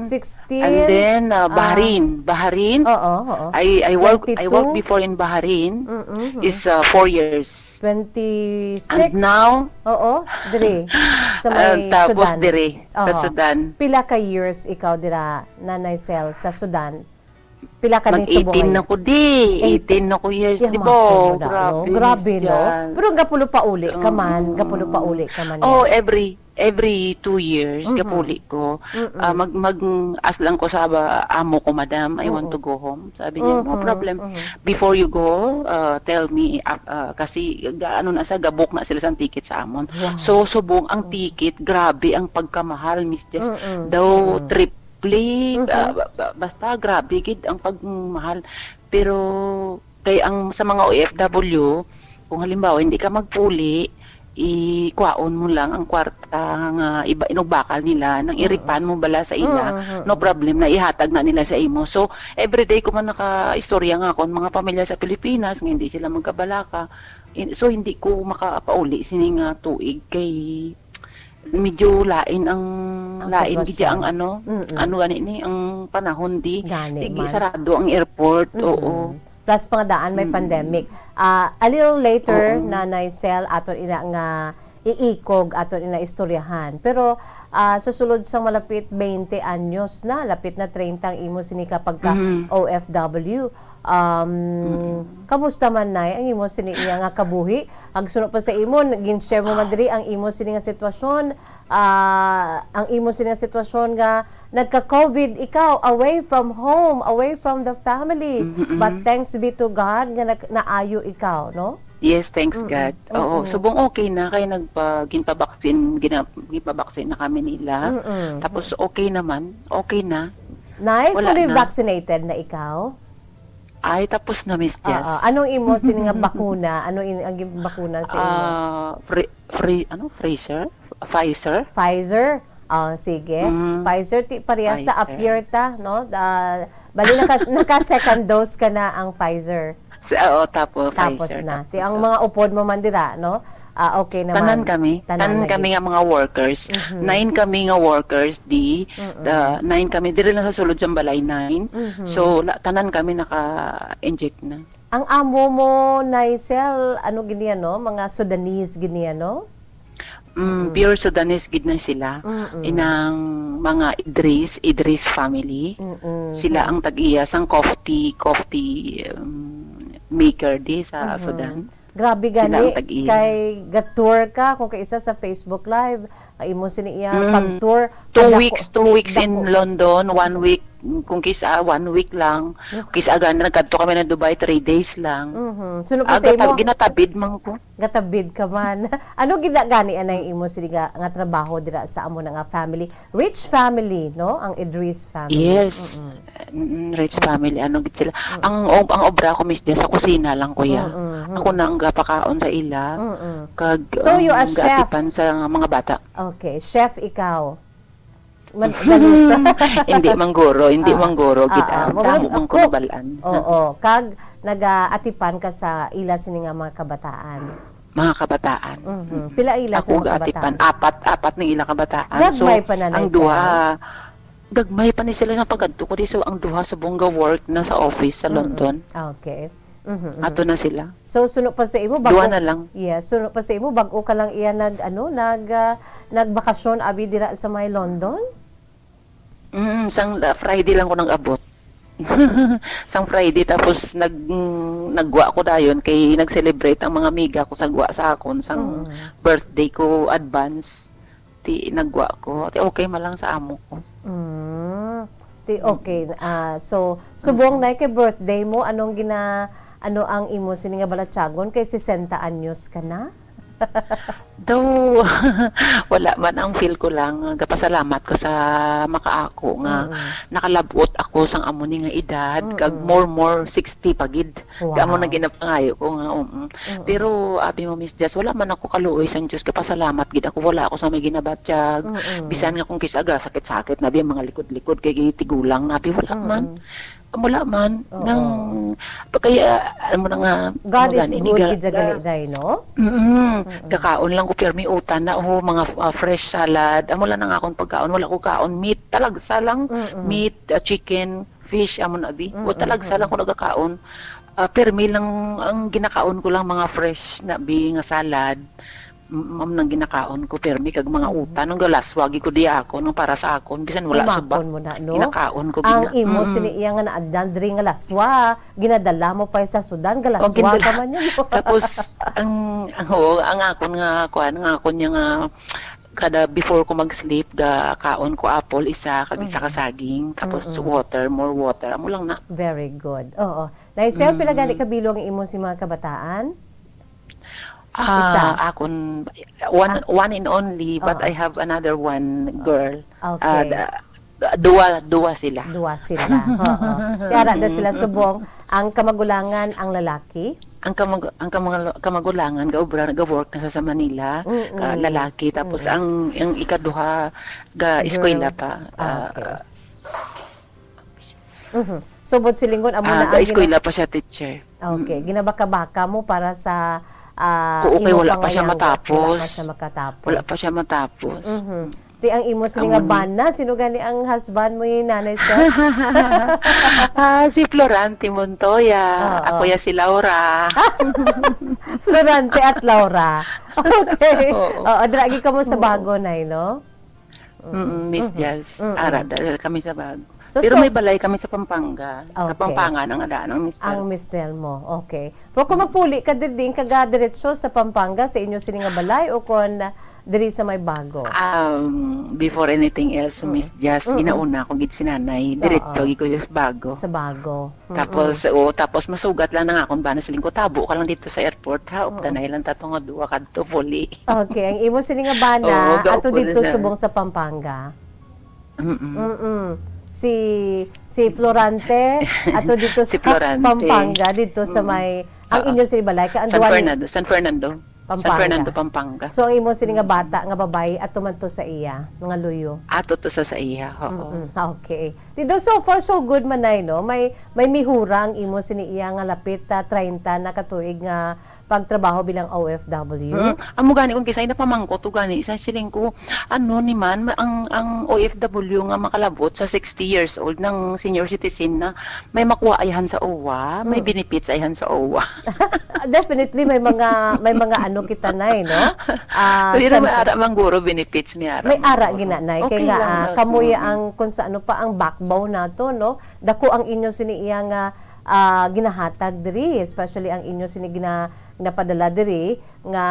16. And then Bahrain. Oo. I work 22. before in Bahrain is 4 years. 26. And now, Oo, dire. Sa may tapos Sudan. dire sa Oo. Sudan. Pila ka years ikaw dira, Nanay Sel, sa Sudan? Pila ka din sa Mag-18 na ko di. 18 na ko years, di ba? Grabe, no? Pero gapulo pa uli ka man. Gapulo pa uli ka man. Oh, every 2 years, kapuli ko. As lang ko sa amo ko, madam, I want to go home. Sabi niya, no problem. Before you go, tell me, kasi gabok na sila sa ticket sa amon. So, subong ang ticket, grabe ang pagkamahal, Miss Jess. Daw, triple, basta grabe, gid ang pagmahal. Pero, kay ang sa mga OFW, kung halimbawa, hindi ka magpuli, ikwaon mo lang ang kwarta nga inugbakal nila nang iripan mo bala sa ila, no problem na ihatag na nila sa imo. So everyday ko man naka-istorya nga kon mga pamilya sa Pilipinas nga hindi sila magkabalaka, so hindi ko makapauli sining tuig kay medyo lain ang gidya ang ano gani ni ang panahon di sarado ang airport. Oo. Plus pangadaan may pandemic. A little later, Nanay Sel, aton ina nga iikog, aton ina istoryahan. Pero susulod sa malapit 20 anyos na, lapit na 30 ang imo sinika pagka OFW. Kamusta man nay ang imo sini iya nga kabuhi? Ang sunod pa sa imo, gin-share mo madiri ang imo sini nga sitwasyon, ang imo sini nga sitwasyon nga nagka-COVID ikaw, away from home, away from the family. But thanks be to God nga naayo ikaw, no? Yes, thanks God. Oo, subong okay na kaya ginpabaksin na kami nila. Tapos okay naman, okay na. Nay, Wala fully na. vaccinated na ikaw? Ay, tapos na, Miss Jess. Anong imo sini nga bakuna? Ano ang bakuna sa imo? Pfizer? Pfizer? Sige. Pfizer, parehas ta Pfizer. appear ta, no? Bali naka-second dose ka na ang Pfizer. Oo, tapos Tapos Pfizer. na. Ang mga upod mo man dira, no? Okay naman. Tanan kami nga mga workers. 9 kami nga workers di. 9 kami diri lang sa sulod sa balay 9. So tanan kami naka-inject na. Ang amo mo, Naisel, ano giniya, no? Mga Sudanese giniya, no? Pure Sudanese gid na sila. Inang mga Idris family. Sila ang tag-iya sang coffee maker di sa Sudan. Grabe Sila gani ang tag-iya. kay ga-tour ka kung kaisa sa Facebook Live imo sini iya pag-tour 2 weeks in London, 1 week kung kisa 1 week lang. Kisa aga nagkadto kami na Dubai 3 days lang. Sunod pa sa imo ginatabid man ko. gatabid ka man. Ano gani anay imo sini nga trabaho dira sa amo nga family, rich family, no? Ang Idris family. Yes. Rich family ano gid sila. Ang obra ko Miss Jess sa kusina lang kuya. Ako na ang gapakaon sa ila. Kag So, you are chef? gaatipan sa mga bata. Okay, chef ikaw. Hindi mangguro gid damo man ko balan. Oo, kag nag-atipan ka sa ila sini nga mga kabataan. Mga kabataan. Pila ila sa Ako mga gaatipan kabataan? apat ng ila kabataan. Gagmay pa na ang sila. duha gagmay pa ni sila nga pagkadto ko so ang duha sa bongga work na sa office sa London. Okay. Ato na sila. So sunod pa sa imo Duha na lang. Yes, sunod pa sa imo bag-o ka lang iya nagbakasyon abi dira sa may London? Sang Friday lang ko nag-abot. Sang Friday tapos nagwa ko dayon kay nag-celebrate ang mga amiga ko sa gwa sa akon sang birthday ko advance. Ti nagwa ko. Ti okay malang sa amo ko. Okay. So subong na kay birthday mo ano ang imo sini nga balatyagon kay 60 anyos ka na? Though wala man ang feel ko lang gapasalamat ko sa makaako nga nakalabot ako sang amo ni nga edad kag more 60 pagid. Kamo na ginapangayo ko nga pero abi mo Miss Jess wala man ako kaluoy sang Dios kapasalamat gid ako wala ako sa may ginabatyag bisan nga kung kisaga sakit-sakit nabi ang mga likod-likod kay tigulang nabi wala man Mula man nang kaya mo na nga God is gani, good gid gali no? Kakaon lang ko permi utan na mga fresh salad. Amo lang ang akong pagkaon, wala ko kaon meat, talagsa lang meat, chicken, fish amon abi. O talagsa lang ko nagakaon. Permi lang ang ginakaon ko lang mga fresh na bi nga salad. Mam nang ginakaon ko permi kag mga utan nang galaswagi ko di ako nang para sa akon bisan wala subak mo na, no? ginakaon ko Ang imo sini iya nga naaddan diri nga laswa, ginadala mo pa sa Sudan galaswa ka man yan. Tapos ang akon nga kuan nga akon nga kada before ko mag-sleep ga kaon ko apple isa kag isa ka saging tapos more water amo lang na. Very good. Oo. Naisel pila gani kabilo ang imo si mga kabataan? Akon one and only but I have another one girl. Okay. Dua sila. Oo. Kaya na sila subong ang kamagulangan ang lalaki. Ang kamagulangan ga work na sa Manila ka lalaki tapos ang ikaduha ga eskwela pa. Subot silingon amo na ang eskwela pa siya teacher. Okay, ginabaka-baka mo para sa okay, wala pa siya matapos. Wala pa siya matapos. Ti ang imo sini nga bana, sino gani ang husband mo yung nanay sa? Si Florante Montoya. Ako ya si Laura. Florante at Laura. Okay. Dragi ka mo sa bago na, no? Miss Jazz. Kami sa bago. Pero may balay kami sa Pampanga. Sa Pampanga ang adaan ng mister. Ang mister mo, okay. Pero kung magpuli ka din kaga-diretso sa Pampanga sa inyo sini nga balay o kung diri sa may bago? Before anything else, Miss Jazz, ginauna ko gid si nanay. Diretso gi ko sa bago. Sa bago. Tapos masugat lang na akong bana siling ko tabo ka lang dito sa airport ha. Updanay lang tato nga duwa kadto fully. Okay, ang imo sini nga bana ato dito subong sa Pampanga. Si Florante ato dito sa Pampanga dito sa may ang inyo sini balay ka San Fernando, Pampanga. So ang imo sini nga bata nga babae ato man to sa iya nga luyo. Ato to sa iya. Okay. Dito so far so good manay no. May mihurang imo sini iya nga lapit 30 na katuig nga pagtrabaho bilang OFW. Amo gani kung kisay na pamangko to gani isa siling ko ano ni man ang OFW nga makalabot sa 60 years old ng senior citizen na may makuha ayhan sa OWA, may benefits ayhan sa OWA. Definitely may mga ano kita nay no. Pero may ara mangguro benefits mi ara. May ara ginanay kay nga kamuya ang kung sa ano pa ang backbone nato no. Dako ang inyo sini iya nga ginahatag diri especially ang inyo sini ginapadala diri nga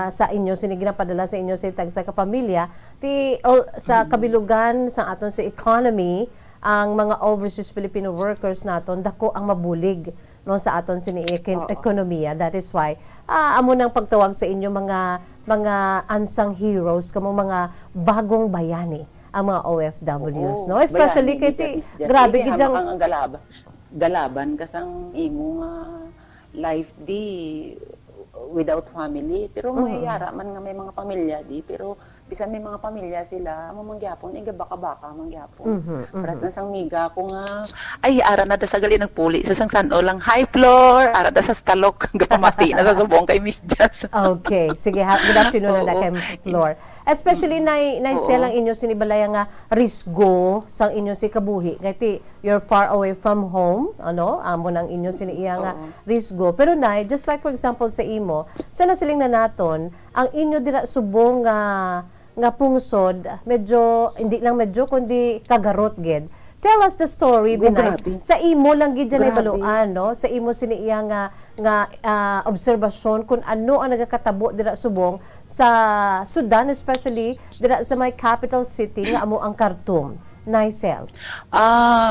sa inyo sini ginapadala sa inyo sa kapamilya sa kabilugan sa aton sa economy ang mga overseas Filipino workers naton dako ang mabulig no sa aton sini ekonomiya. That is why amo nang pagtawag sa inyo mga unsung heroes kamo mga bagong bayani ang mga OFWs no especially kay grabe gid ang galaban kasang imo nga life di without family pero may yara man nga may mga pamilya di pero bisan may mga pamilya sila amo mangyapon baka mangyapon para sa sang miga ko nga ay ara na da sa gali nagpuli sa sang San lang high floor ara da sa stalok gapamati na sa subong kay Miss Jazz. Okay, sige good afternoon na kay floor. Especially na selang inyo sinibalaya nga risgo sang inyo si kabuhi kay you're far away from home ano amo nang inyo siniiya nga risgo pero na just like for example sa imo sana siling na naton ang inyo dira subong nga pungsod medyo hindi lang medyo kundi kagarot gid. Tell us the story Binay. Sa imo lang gid na baluan no sa imo siniiya nga obserbasyon kung ano ang nagakatabo dira subong sa Sudan especially dira sa my capital city nga amo ang Khartoum. Naisel.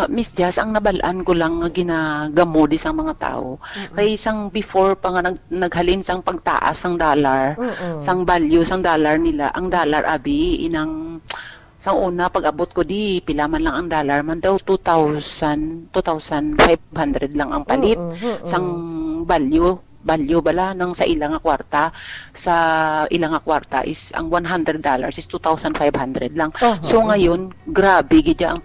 Miss Jazz, ang nabalaan ko lang nga ginagamo di sang mga tao. Kay isang before pa nga naghalin sang pagtaas sang dollar, sang value sang dollar nila, ang dollar abi inang sang una pag-abot ko di pila man lang ang dollar man daw 2,500 lang ang palit sang value bala nang sa ilang kwarta is ang $100 is 2,500 lang. So ngayon grabe gid ang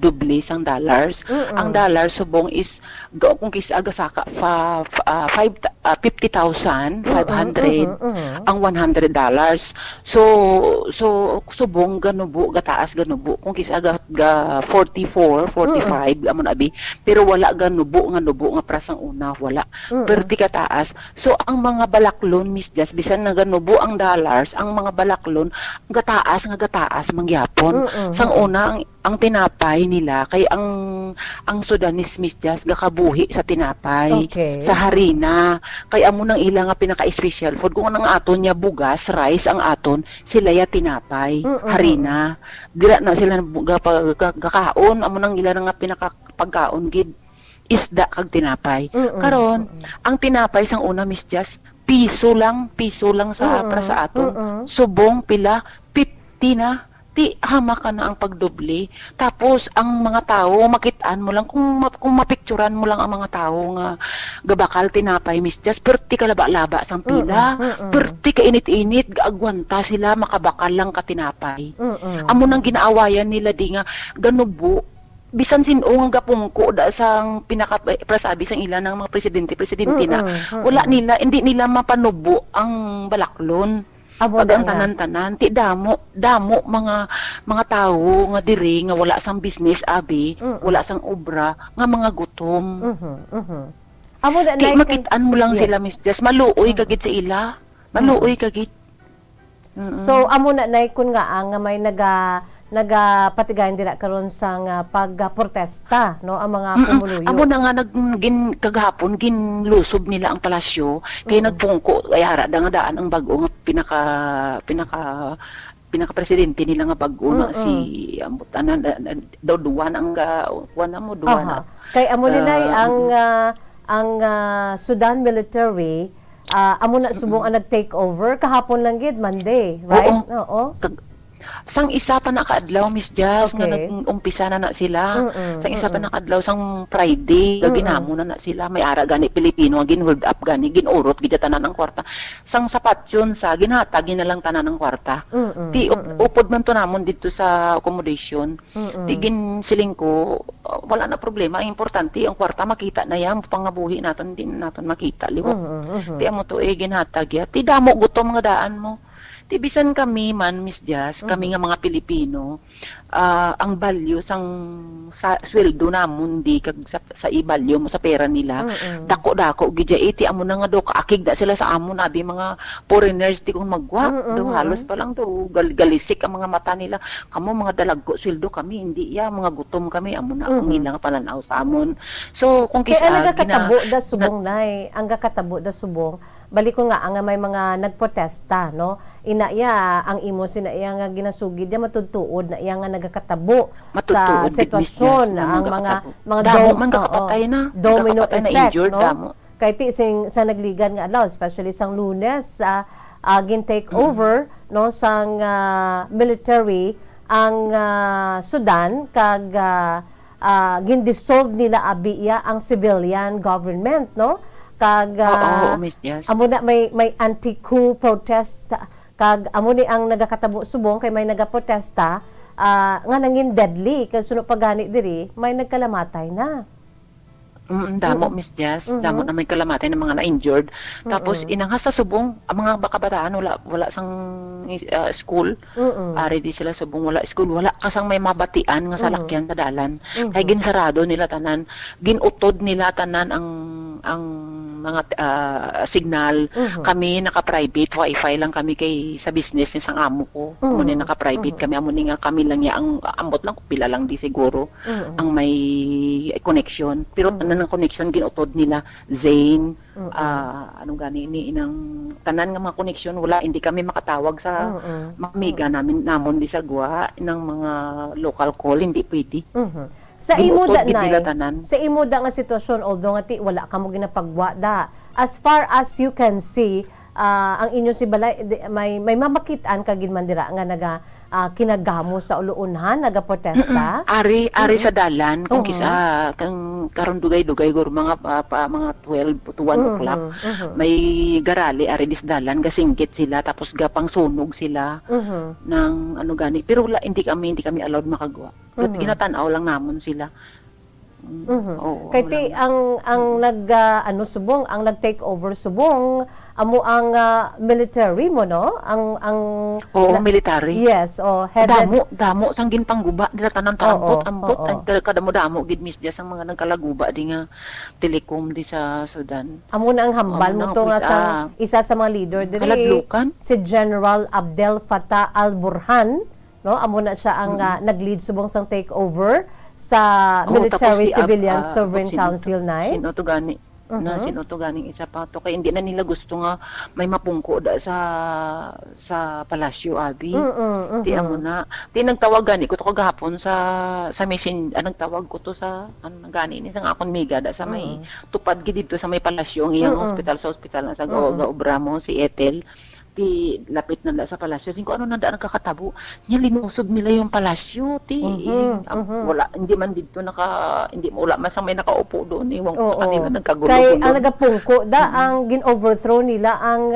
dubli sang dollars. Ang dollar subong is kung kisa agasaka 50,500 ang $100. So subong ganubo gataas ganubo kung kisa aga 44, 45 amon abi, pero wala ganubo nga prasang una wala. Pero ti kataas. So ang mga balaklon Miss Jazz bisan na ganubo ang dollars, ang mga balaklon gataas mangyapon. Sang una ang tinapay nila kay ang Sudanese Miss Jazz gakabuhi sa tinapay, sa harina. Kay amo nang ila nga pinaka-special food kung anang aton nya bugas, rice ang aton, sila ya tinapay, harina. Dira na sila gakaon, amo nang ila nga pinaka-pagkaon gid isda kag tinapay. Karon ang tinapay sang una Miss Jazz piso lang sa para sa aton. Subong pila 50 na. Ti hama ka na ang pagdoble. Tapos ang mga tao makitaan mo lang kung mapicturan mo lang ang mga tao nga gabakal tinapay Miss Jazz, perti ka laba-laba sang pila, perti ka init-init gaagwanta sila makabakal lang ka tinapay. Amo nang ginaawayan nila di nga ganubo bisan sino nga gapungko da sang pinaka-prasabi sang ilan ng mga presidente na wala nila, hindi nila mapanubo ang balaklon. Pag ang tanan-tanan, ti damo mga tao nga diri nga wala sang business abi, wala sang obra nga mga gutom. Ti makitaan mo lang sila Miss Jazz, maluoy kagid sa ila. Maluoy kagid. So amo na nay kun nga ang may nagapatigayan dira karon sa pagprotesta no ang mga pumuluyo. Amo na nga kagahapon ginlusob nila ang palasyo kay nagpungko ay ara da nga daan ang bag-o nga pinaka presidente nila nga bag-o na si duwan ang duwan. Kay amo ninay ang Sudan military amo na subong ang nag-take over kahapon lang gid Monday, right? Oo. Sang isa pa na kaadlaw Miss Jazz nga nag-umpisa na sila. Sang isa pa na kaadlaw sang Friday ginamo na sila, may ara gani Pilipino gin-hold up gani ginurot gid tanan ang kwarta. Sang sapat yun sa ginhatag na lang tanan ang kwarta. Ti upod man to namon dito sa accommodation. Ti ginsiling ko wala na problema, ang importante ang kwarta makita na yan, pangabuhi naton din naton makita liwa. Ti amo to ginhatag ya. Ti damo gutom nga daan mo. Tibisan kami man Miss Jazz, kami nga mga Pilipino, ang value sang sweldo namon di kag sa i-value mo sa pera nila. Dako-dako gidya iti amo na nga do kaakig da sila sa amon abi mga foreigners ti kung magwa. Do halos pa lang do galisik ang mga mata nila. Kamo mga dalagko sweldo kami hindi ya mga gutom kami amo na ang ilang pananaw sa amon. So kung kisa ang nagakatabo da subong nay, ang gakatabo da subong balik ko nga ang may mga nagprotesta no inaya ang imo sinaya nga ginasugid ya matudtuod na iya nga nagakatabo sa sitwasyon ang mga damo man kakapatay na domino effect na injured, no damo. Kay ti sa nagligan nga adlaw especially sang Lunes gin take over no sang military ang Sudan kag gin-dissolve nila abiya ang civilian government no kag amo na may anti-coup protest kag amo ni ang nagakatabo subong kay may nagaprotesta nga nangin deadly kay suno pagani diri may nagkalamatay na. Damo Miss Jazz, damo na may kalamatay ng mga na-injured. Tapos inanghas sa subong ang mga kabataan wala sang school. Ari di sila subong wala school, wala kasang may mabatian nga salakyan sa dalan. Kay ginsarado nila tanan, ginutod nila tanan ang mga signal. Kami naka-private wifi lang kami kay sa business ni sang amo ko. Amo ni naka-private kami, amo ni nga kami lang ya ang ambot lang pila lang di siguro ang may connection. Pero tanan ng connection ginutod nila Zane anong gani ni inang tanan nga mga connection wala hindi kami makatawag sa mga amiga namon di sa Gwa ng mga local call hindi pwede. Sa imo da sa imo da nga sitwasyon although nga ti wala kamo ginapagwa da as far as you can see ang inyo si balay may mamakitaan kagid man dira nga kinagamo sa uluunhan nagaprotesta? Ari sa dalan kung kisa kang karon dugay-dugay guro mga mga 12 to 1 o'clock. May garali ari dis dalan gasingkit sila tapos gapang sunog sila ng ano gani pero wala hindi kami allowed makagawa. Ginatanaw lang namon sila. Oo, Kay ti ang nag subong ang nag-take over subong amo ang military mo no ang military. Yes, headed Damo sang ginpangguba nila tanan Oo, ambot oo. kada mo damo gid misdia sang mga nagkalaguba di nga telekom di sa Sudan. amo na ang hambal mo Amo na, to nga kuis, sang isa sa mga leader diri Kaladlukan. si General Abdel Fattah al-Burhan no amo na siya ang nag-lead subong sang takeover sa Military Civilian Sovereign Council na Sino to gani? Na sino to ganing isa pa to kay hindi na nila gusto nga may mapungko da sa palasyo abi. Ti amo na. Ti nagtawag gani ko to kagahapon sa messenger nagtawag ko to sa gani ni sang akon miga da sa may tupad gid dito sa may palasyo ang iyang hospital sa hospital na sa Gaobra mo si Ethel. Ti lapit na sa palasyo tin ko ano nanda nagkakatabo nya linusob nila yung palasyo ti wala hindi man dito hindi wala man sang may nakaupo doon iwang ko sa kanila nagkagulo kay ang nagapungko ang gin-overthrow nila ang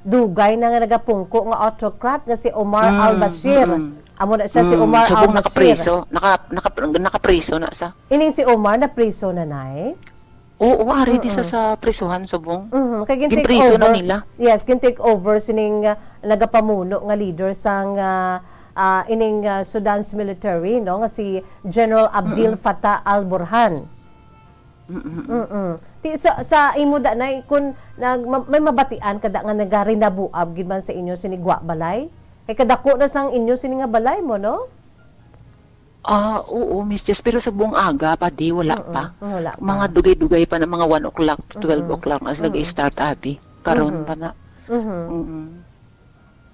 dugay na nga nagapungko nga autocrat nga si Omar al-Bashir. Amo na siya si Omar al-Bashir. Nakapreso na sa. Ining si Omar na priso na nay. Oo, ari di sa prisuhan subong. Kay Ginpriso na nila. Yes, take over sining nagapamuno nga leader sang ining Sudan's military no nga si General Abdel Fattah al-Burhan. Sa imo da na kun may mabatian kada nga nagarinabuab gid man sa inyo sinigwa balay. Kay kadako na sang inyo sini nga balay mo no? Oo, Miss Jess, pero sa buong aga pa di wala pa. Wala pa. Mga dugay-dugay pa na mga 1 o'clock to 12 o'clock as nag-start abi. Karon pa na.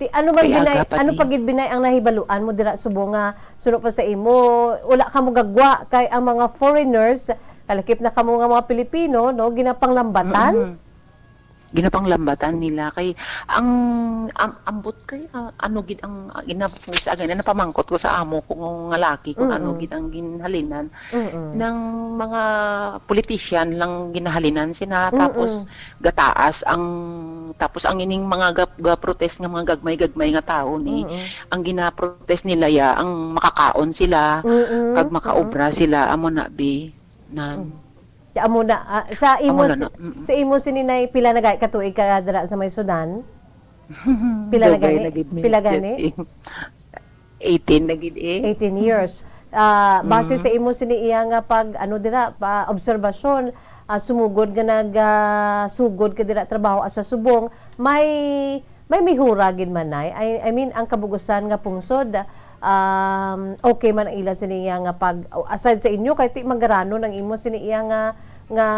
Ano man Kay binay aga pa ano di. pagid binay ang nahibaluan mo dira subong nga suno pa sa imo wala ka mo gagwa kay ang mga foreigners kalakip na kamo nga mga Pilipino no ginapang-lambatan. Ginapanglambatan nila kay ang ambot kay ano gid ang ginapungis agay na napamangkot ko sa amo ko nga laki kung ano gid ang ginhalinan ng mga politician lang ginahalinan sina tapos gataas tapos ang ining mga protest nga mga gagmay nga tao ni ang ginaprotest nila ya ang makakaon sila kag makaobra sila amo na bi nan Amo na sa imo sininay pila nagay katuig ka dira sa may Sudan? Pila gani? 18 na gid 18 years. Base sa imo sini iya nga pag ano dira obserbasyon sumugod nga sugod ka dira trabaho asa subong may mihura gid man nay. I mean ang kabugusan nga pungsod okay man ang ila siniya nga pag aside sa inyo kay ti mangarano ng imo siniya nga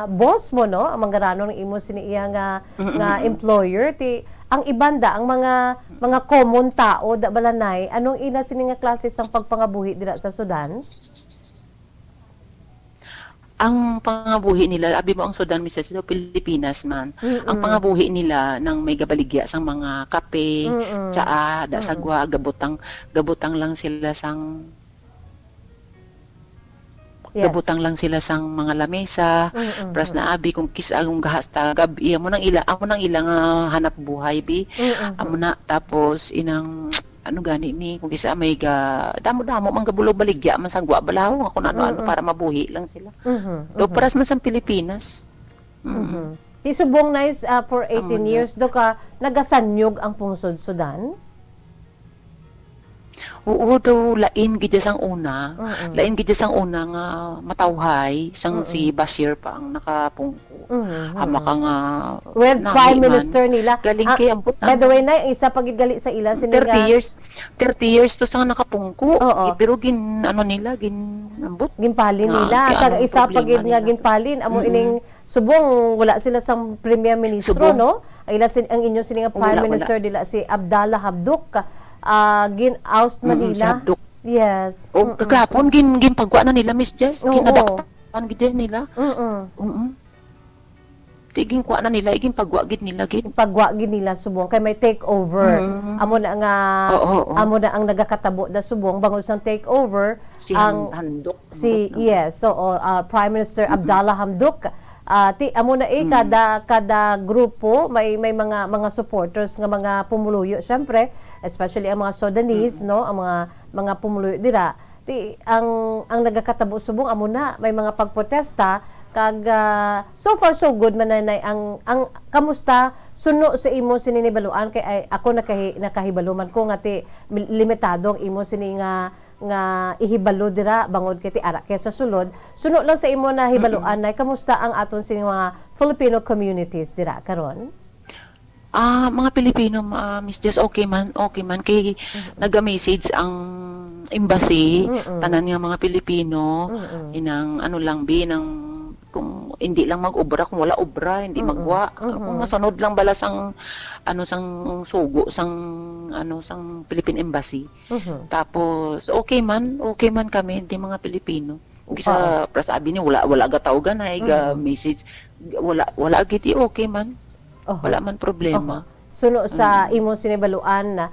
boss mo no ang mangarano ng imo siniya nga employer ti ang ibanda ang mga common tao da balanay anong ila sini nga klase sang pagpangabuhi dira sa Sudan? Ang pangabuhi nila, abi mo ang Sudan, Mrs. Pilipinas man, ang pangabuhi nila ng may gabaligya sang mga kape, tsaa, dasagwa, gabutang lang sila sang gabutang lang sila sang mga lamesa, pras na abi kung kisagong gahasta gabi, amo nang ilang hanap buhay bi, amo na tapos inang ano gani ni kung kisa may damo-damo man gabulo baligya man sagwa balaw ako ano para mabuhi lang sila. Do paras man sa Pilipinas. Isubong nice for 18 years do ka nagasanyog ang pungsod Sudan? Oo daw lain gid sang una. Lain gid sang una nga matawhay sang si Bashir pa ang nakapungko. Ama ka nga with Prime Minister nila. Galing kay ambot. By the way na isa pagigali sa ila siniga 30 years to sang nakapungko. Pero gin ambot ginpalin nila kag isa pagid nga ginpalin amo ining subong wala sila sang Premier Ministro no. Ila ang inyo sini nga Prime Minister dila si Abdallah Hamdok gin-oust Manila. Yes. O kagapon ginpagwa na nila Miss Jess. Ginadakpan gid nila. tiging kuha na nila, iging pagwagid nila gid. Pagwagid nila subong kay may takeover. Amo na nga amo na ang nagakatabo da subong bangod sang takeover Si ang Handok. Prime Minister Abdallah Hamdok. Amo na kada grupo may mga supporters nga mga pumuluyo syempre, especially ang mga Sudanese, no, ang mga pumuluyo dira. Ang nagakatabo subong amo na may mga pagprotesta kag so far so good man nanay ang kamusta suno sa imo sininibaluan kay ako nakahibaluman ko nga ti limitado ang imo sini nga ihibalo dira bangod kay ti ara kay sa sulod suno lang sa imo na hibaluan nay kamusta ang aton sini mga Filipino communities dira karon. Mga Pilipino, Miss Jess, okay man kay naga-message ang embassy tanan nga mga Pilipino inang ano lang nang kung hindi lang mag-obra, kung wala obra, hindi magwa. Kung masunod lang bala sang sang sugo sang Philippine Embassy. Tapos okay man kami di mga Pilipino. Gisa sabi ni wala gatawagan ay ga message wala giti okay man. Wala man problema. Suno sa imo sinibaluan na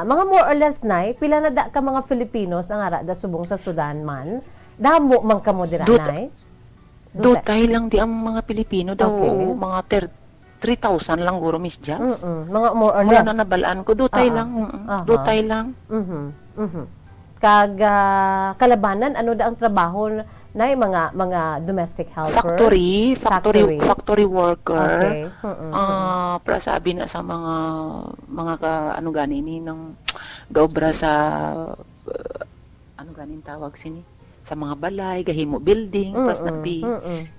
mga more or less nay pila na da ka mga Filipinos ang ara da subong sa Sudan man. Damo man kamo dira nay. Dutay lang di ang mga Pilipino daw, mga 3,000 lang guro, Miss Jazz. Mga more or less. Wala na nabalaan ko, dutay lang. Dutay lang. Kag kalabanan, ano da ang trabaho na mga domestic helper? Factory worker. Okay. Para sabi na sa mga ano ganini ng gaobra sa ano ganin tawag sini? Sa mga balay, gahimo building, pas nagbi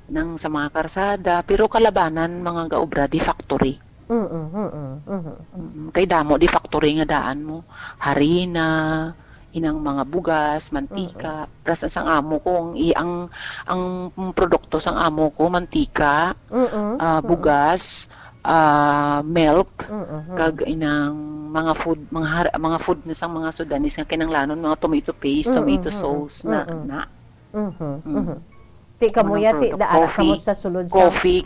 nang sa mga karsada, pero kalabanan mga gaobra di factory. Kay damo di factory nga daan mo, harina, inang mga bugas, mantika, pras sang amo ko ang produkto sang amo ko mantika, bugas, milk, kag inang mga food na sang mga Sudanese nga kinanglanon mga tomato paste, tomato sauce na. Ti kamuya ti daara kamo sa sulod sa coffee.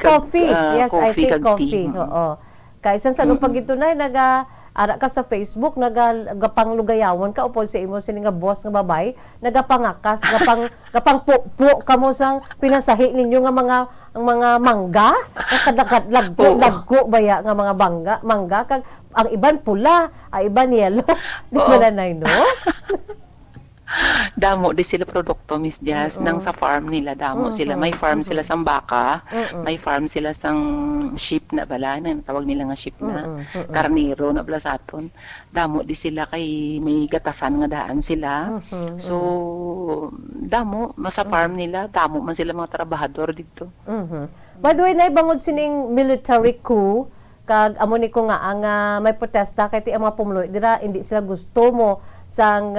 Yes, I think coffee. Tea. Oo. Kay san pag ito na ara ka sa Facebook nagapanglugayawan ka upod sa imo sini nga boss nga babay nagapangakas gapang po kamo sang pinasahi ninyo nga mga mangga lagko baya nga mga mangga kag ang iban pula ang iban yellow di ba nanay no. Damo di sila produkto, Miss Jazz, nang sa farm nila damo sila. May farm sila sang baka, may farm sila sang sheep na bala, na tawag nila nga sheep na karnero na bala saton. Damo di sila kay may gatasan nga daan sila. So damo sa farm nila, damo man sila mga trabahador dito. By the way, naibangod sining military coup kag amo ni ko nga ang may protesta kay ti ang mga pumuloy dira hindi sila gusto mo sang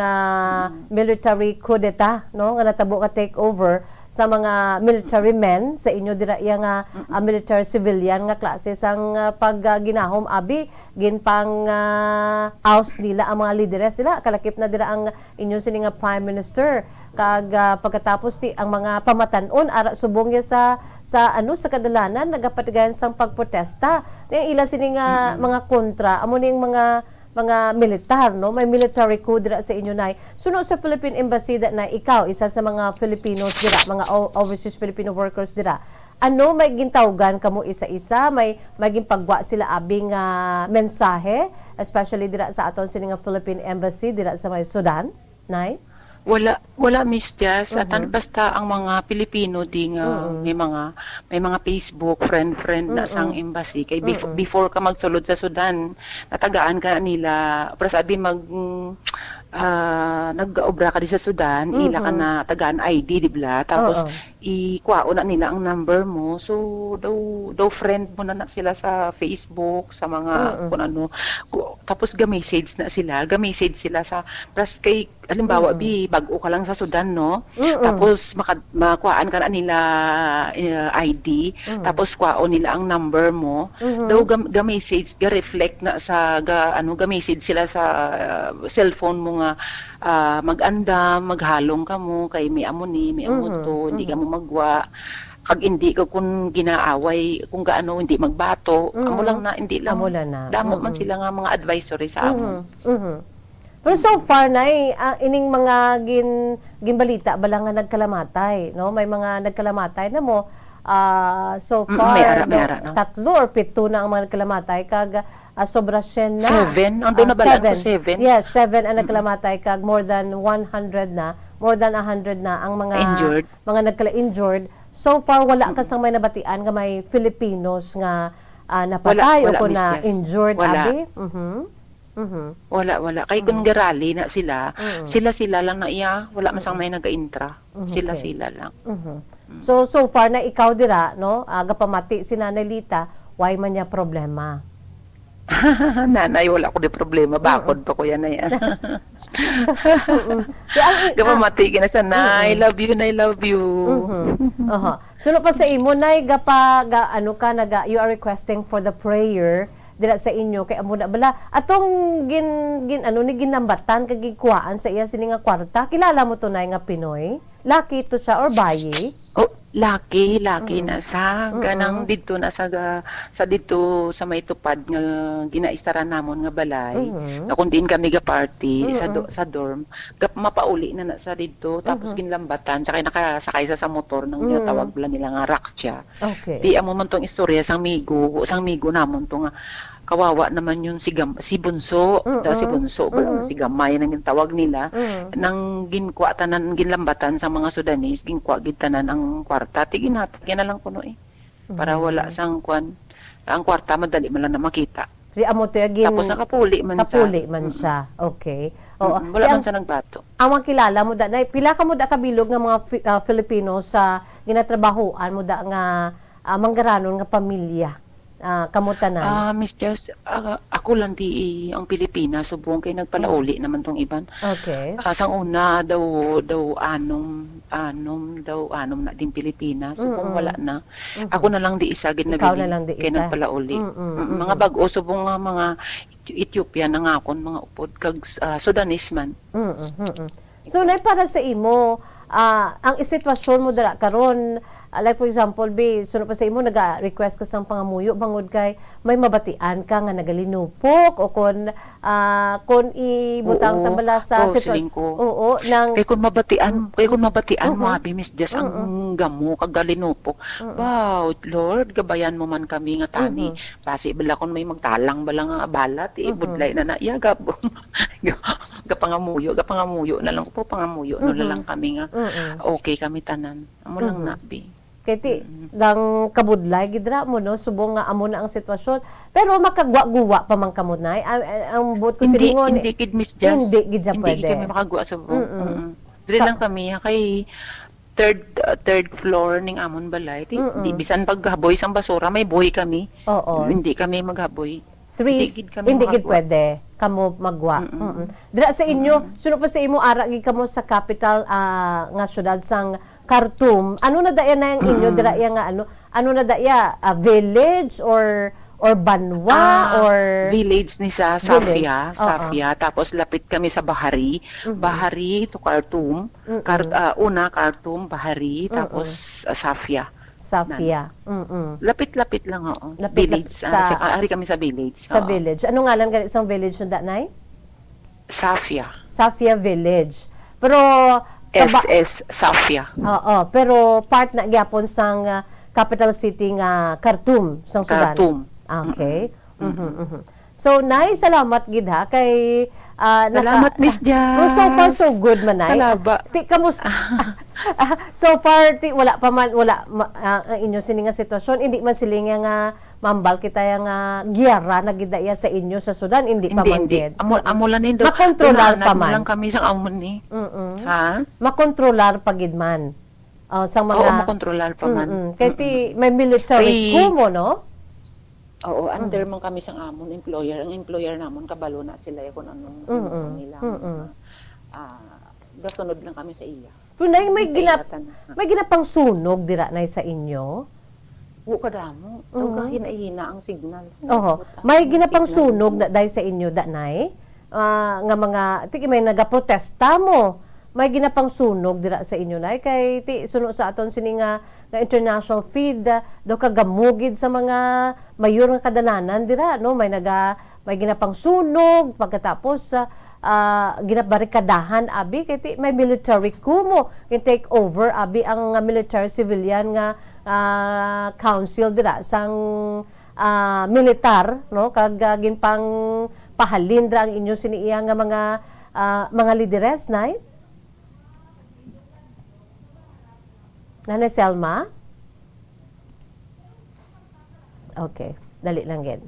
military coup d'etat no nga natabo ka take over sa mga military men sa inyo dira iya nga military civilian nga klase sang pag ginahom abi ginpang oust nila ang mga leaders nila kalakip na dira ang inyo sini nga prime minister kag pagkatapos ti ang mga pamatan-on ara subong ya sa kadalanan nagapatigayan sang pagprotesta ning ila sini nga mga kontra amo ning mga militar no may military coup dira sa inyo nay suno sa Philippine Embassy na ikaw isa sa mga Filipinos dira mga overseas Filipino workers dira ano may gintawgan kamo isa-isa may ginpagwa sila abing mensahe especially dira sa aton sini nga Philippine Embassy dira sa may Sudan nay. Wala Miss Jazz at basta ang mga Pilipino ding may mga Facebook friend na sang embassy kay before ka magsulod sa Sudan natagaan ka nila para sabi nag-obra ka di sa Sudan ila ka na tagaan ID di bla tapos ikuha na nila ang number mo so daw friend mo na sila sa Facebook sa mga kung ano tapos ga-message sila sa pras kay halimbawa bago ka lang sa Sudan no tapos makuhaan ka na nila ID tapos kuhaan nila ang number mo daw ga-message ga-reflect na sa ga-message sila sa cellphone mo nga mag-andam maghalong ka mo kay may amo to hindi ka mo magwa kag hindi ko kun ginaaway kung gaano hindi magbato, amo lang na hindi lang. Amo lang na. Damo man sila nga mga advisory sa amon. Pero so far na ining mga ginbalita bala nga nagkalamatay, no? May mga nagkalamatay na mo. So far, may ara, no? 3 or 7 na ang mga nagkalamatay kag sobra siya na. 7? Ang doon na balaan ko 7? Yes, 7 ang nagkalamatay kag more than 100 na. More than 100 na ang mga Injured. mga nagkala-injured. So far wala ka sang may nabatian nga may Filipinos nga napatay Wala, o kung Miss na Jess. injured Wala. abi. Wala. Kay kung garali na sila, sila lang na iya, wala man sang may nag-intra. Sila lang. So far na ikaw dira, no? Gapamati si Nanay Lita, why man niya problema? Nanay, wala ko di problema. Bakod pa ko yan na yan. Gapamati ka na sa I love you, I love you. Suno pa sa imo, Nay, you are requesting for the prayer dira sa inyo kay amo na bala atong ginambatan kag gikuhaan sa iya sini nga kwarta. Kilala mo to, Nay, nga Pinoy? Laki to siya or bayi? Oh, laki na sa ganang dito na sa dito sa may tupad nga ginaistaran namon nga balay. Kung din kami ga party sa dorm, mapauli na sa dito tapos ginlambatan sakay nakasakay sa motor nang ginatawag bala nila nga raksya. Okay. Di amo man tong istorya sang migo namon to nga kawawa naman yun si Bunso, si Bunso, si Gamay nang tawag nila, nang ginkwa tanan ginlambatan sa mga Sudanese, ginkwa gid tanan ang kwarta, tiginatag na lang kuno para wala sang kwan. Ang kwarta madali man lang na makita. Di amo to Tapos nakapuli man siya. Okay. Wala man sa nagbato. Ang mga kilala mo da, pila ka mo da kabilog nga mga Filipino sa ginatrabahoan mo da nga manggaranon nga pamilya. Kamuta na? Miss Jess, ako lang ang Pilipinas, subong kay nagpalauli naman tong iban. Okay. Sang una daw anom na din Pilipinas, subong wala na. Ako na lang di isa gid na kay nagpalauli. Mga bag-o subong nga mga Ethiopian na nga akon mga upod kag Sudanese man. So nay para sa imo, ang sitwasyon mo dira karon, like for example, sunod pa sa imo naga-request ka sang pangamuyo bangod kay may mabatian ka nga nagalinupok o kon ibutang tambala sa sitwasyon ko. Oo, nang kay kun mabatian mo abi Miss Jess ang gamo kag galinupok. Wow, Lord, gabayan mo man kami nga tani. Basi bala kon may magtalang bala nga balat, ibudlay na iya gapangamuyo na lang po pangamuyo no lang kami nga. Okay kami tanan. Amo lang nabi. Kaya dang kabudlay, gidra mo, no? Subong nga amo na ang sitwasyon. Pero makagwa-guwa pa man kamunay. Ang buot ko silingon. Hindi kid Miss Jess. Hindi gid pwede. Hindi kami makagwa subong. Dili lang kami kay third floor ning amon balay. Di bisan paghaboy sang basura, may boy kami. Oo. Hindi kami maghaboy. Hindi gid pwede kamo magwa. Dira sa inyo, sunod pa sa imo ara gid kamo sa capital nga syudad sang Khartoum. Ano na daya na yung inyo dira nga ano na daya village or banwa or village ni sa Safia, tapos lapit kami sa Bahari to Khartoum. Khartoum, Bahari, tapos Safia. Lapit-lapit lang village. Ari kami sa village. Sa village. Ano ngalan ganit isang village na danay? Safia Village. Pero SS Safia. Oo, pero part na gyapon sang capital city nga Khartoum sang Sudan. Okay. So, Nay, salamat gid ha kay salamat Miss Jess. Pero so far so good man, Nay. So far wala pa man ang inyo sini nga sitwasyon, hindi man sila nga mambal kita nga giyara na gidaya sa inyo sa Sudan, hindi pa man gid. Amo lang nindo. Makontrolar pa man. Lang kami sang amon ni. Ha? Makontrolar pa gid man. Sang mga makontrolar pa man. Kay may military coup mo, no? Oo, under man kami sang amon employer. Ang employer namon kabalo na sila kung anong nila. Gasunod lang kami sa iya. Pero may ginapang sunog dira na sa inyo? Kadamo. Hina-hina ang signal. May ginapang sunog na dahil sa inyo danay? Nga mga may nagaprotesta mo. May ginapang sunog dira sa inyo nay kay sunog sa aton sini nga nga international feed do kagamugid sa mga mayor nga kadalanan dira no may ginapang sunog pagkatapos ginabarikadahan abi kay may military coup mo take over abi ang military civilian nga council dira sang militar no kag ginpang pahalindra ang inyo siniiya nga mga lideres nay Nanay Selma? Okay, dali lang gid.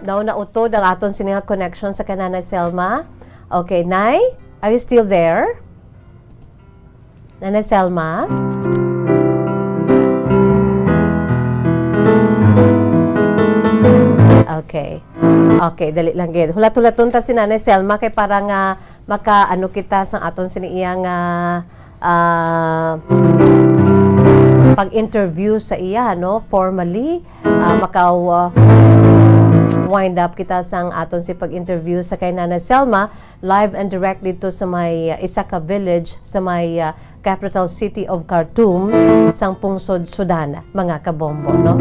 Daw na utod ang aton sininga connection sa Nanay Selma. Okay, Nay, are you still there? Nanay Selma? Okay. Okay, dali lang gid. Hulat-hulaton ta si Nanay Selma kay para nga makaano kita sang aton siniiya nga pag-interview sa iya no formally wind up kita sang aton si pag-interview sa kay Nanay Selma live and direct dito sa may Isaka Village sa may capital city of Khartoum sang pungsod Sudan mga kabombo no.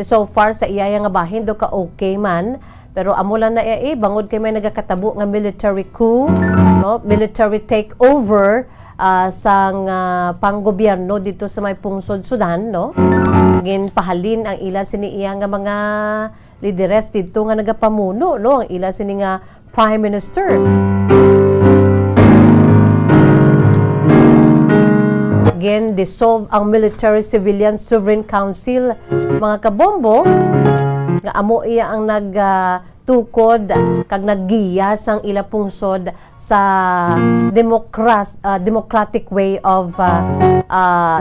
So far sa iya nga bahin do ka okay man pero amulan na bangod kay may nagakatabo nga military coup no military takeover sang panggobyerno dito sa may pungsod Sudan no ginpahalin ang ila siniiya nga mga lideres dito nga nagapamuno no ang ila sini nga prime minister again dissolve ang military civilian sovereign council mga kabombo nga amo iya ang nagtukod kag naggiya sang ila pungsod sa democratic way of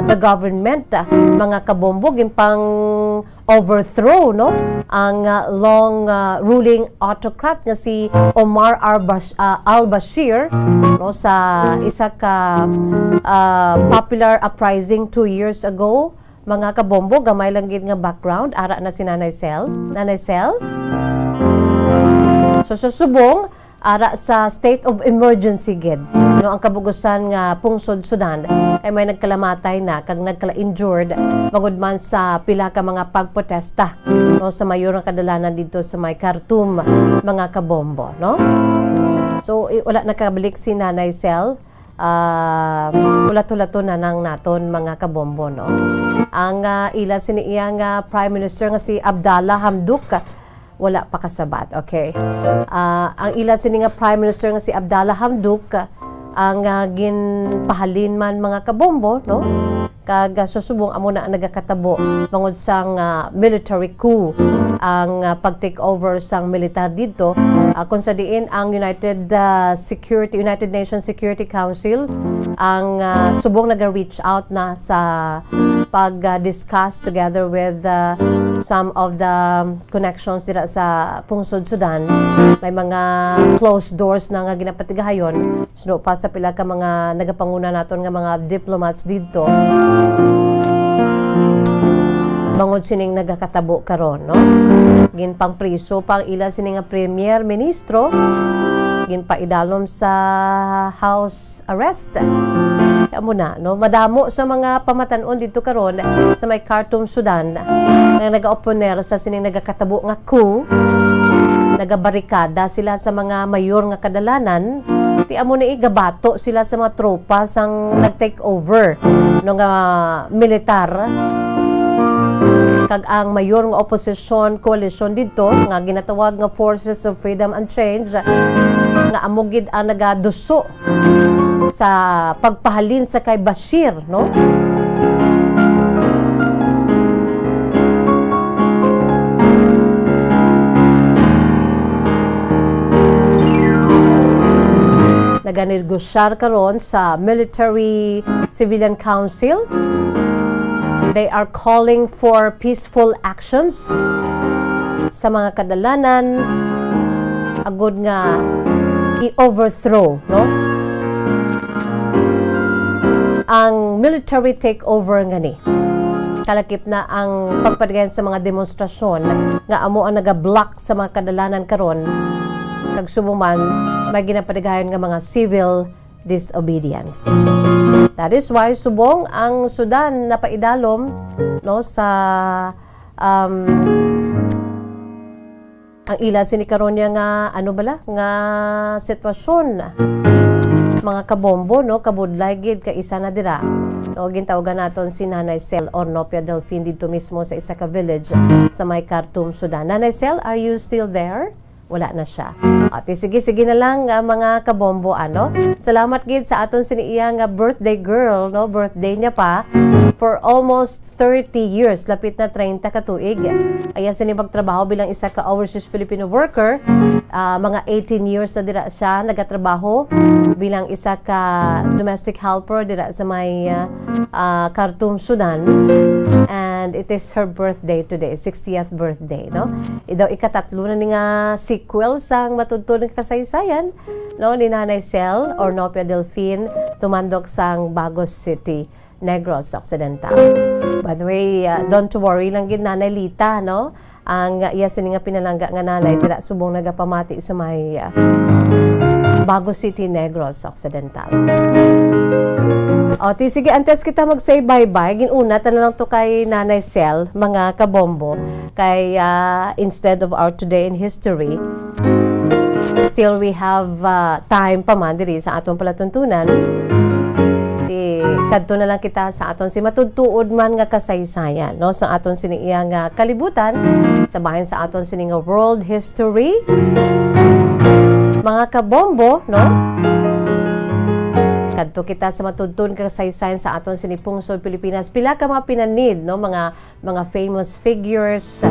the government mga kabombo ginpang overthrow no ang long ruling autocrat nga si Omar al-Bashir no sa isa ka popular uprising 2 years ago mga kabombo gamay lang gid nga background ara na si Nanay Sel so subong ara sa state of emergency gid no ang kabugusan nga pungsod Sudan ay may nagkalamatay na kag nagkala-injured bangod man sa pila ka mga pagprotesta no sa mayor nga kadalanan dito sa may Khartoum mga kabombo no so wala nakabalik si Nanay Sel ulat-ulato na nang naton mga kabombo no ang ila siniiya nga prime minister nga si Abdallah Hamdok wala pa kasabat okay ang ila sini nga prime minister nga si Abdallah Hamdok ang ginpahalin man mga kabombo no kag susubong amo na nagakatabo bangod sang military coup ang pag-take over sang militar dito kung sa diin ang United Nations Security Council ang subong naga-reach out na sa pag-discuss together with some of the connections dira sa pungsod Sudan may mga closed doors na nga ginapatigahayon suno pa sa pila ka mga nagapanguna naton nga mga diplomats dito bangod sining nagakatabo karon no ginpang priso pang ila sining nga premier ministro ginpaidalom sa house arrest amo na no madamo sa mga pamatan-on dito karon sa may Khartoum Sudan nga naga-opponer sa sining nagakatabo nga coup nagabarikada sila sa mga mayor nga kadalanan ti amo na igabato sila sa mga tropa sang nag-take over no nga militar kag ang mayor nga opposition coalition dito nga ginatawag nga Forces of Freedom and Change nga amo gid ang nagaduso sa pagpahalin sa kay Bashir no naganigosyar karon sa Military Civilian Council. They are calling for peaceful actions sa mga kadalanan agud nga i-overthrow no ang military takeover nga ni kalakip na ang pagpadagan sa mga demonstrasyon nga amo ang naga-block sa mga kadalanan karon kag subuman may ginapadagayon nga mga civil disobedience. That is why subong ang Sudan napaidalom no sa ang ila sinikaron niya nga ano bala nga sitwasyon mga kabombo no kabudlay gid ka isa na dira no gintawagan naton si Nanay Sel Ornopia Delfin dito mismo sa isa ka village sa may Khartoum, Sudan. Nanay Sel, are you still there? Wala na siya. At sige na lang mga kabombo ano. Salamat gid sa aton siniiya nga birthday girl no, birthday niya pa for almost 30 years, lapit na 30 ka tuig. Aya sini pagtrabaho bilang isa ka overseas Filipino worker. Mga 18 years na dira siya nagatrabaho bilang isa ka domestic helper dira sa may Khartoum, Sudan. And it is her birthday today, 60th birthday, no? Idaw ikatatlo na ni nga sequel sang matudtod ng kasaysayan, no, ni Nanay Sel Ornopia Delfin tumandok sang Bagos City, Negros Occidental. By the way, don't worry lang gid Nanay Lita, no? Ang iya sini nga pinalangga nga nanay dira subong nagapamati sa may Bagos City, Negros Occidental. O, sige, antes kita mag-say bye-bye, ginuna ta na lang to kay Nanay Sel, mga kabombo, kay instead of our today in history, still we have time pa man diri sa atong palatuntunan. Kadto na lang kita sa aton si matudtuod man nga kasaysayan, no? Sa aton siniiya nga kalibutan, sa bahin sa aton sini nga world history, mga kabombo, no? Kadto kita sa matudtun kasaysayan sa aton sini pungsod Pilipinas, pila ka mga pinanid, no, mga famous figures,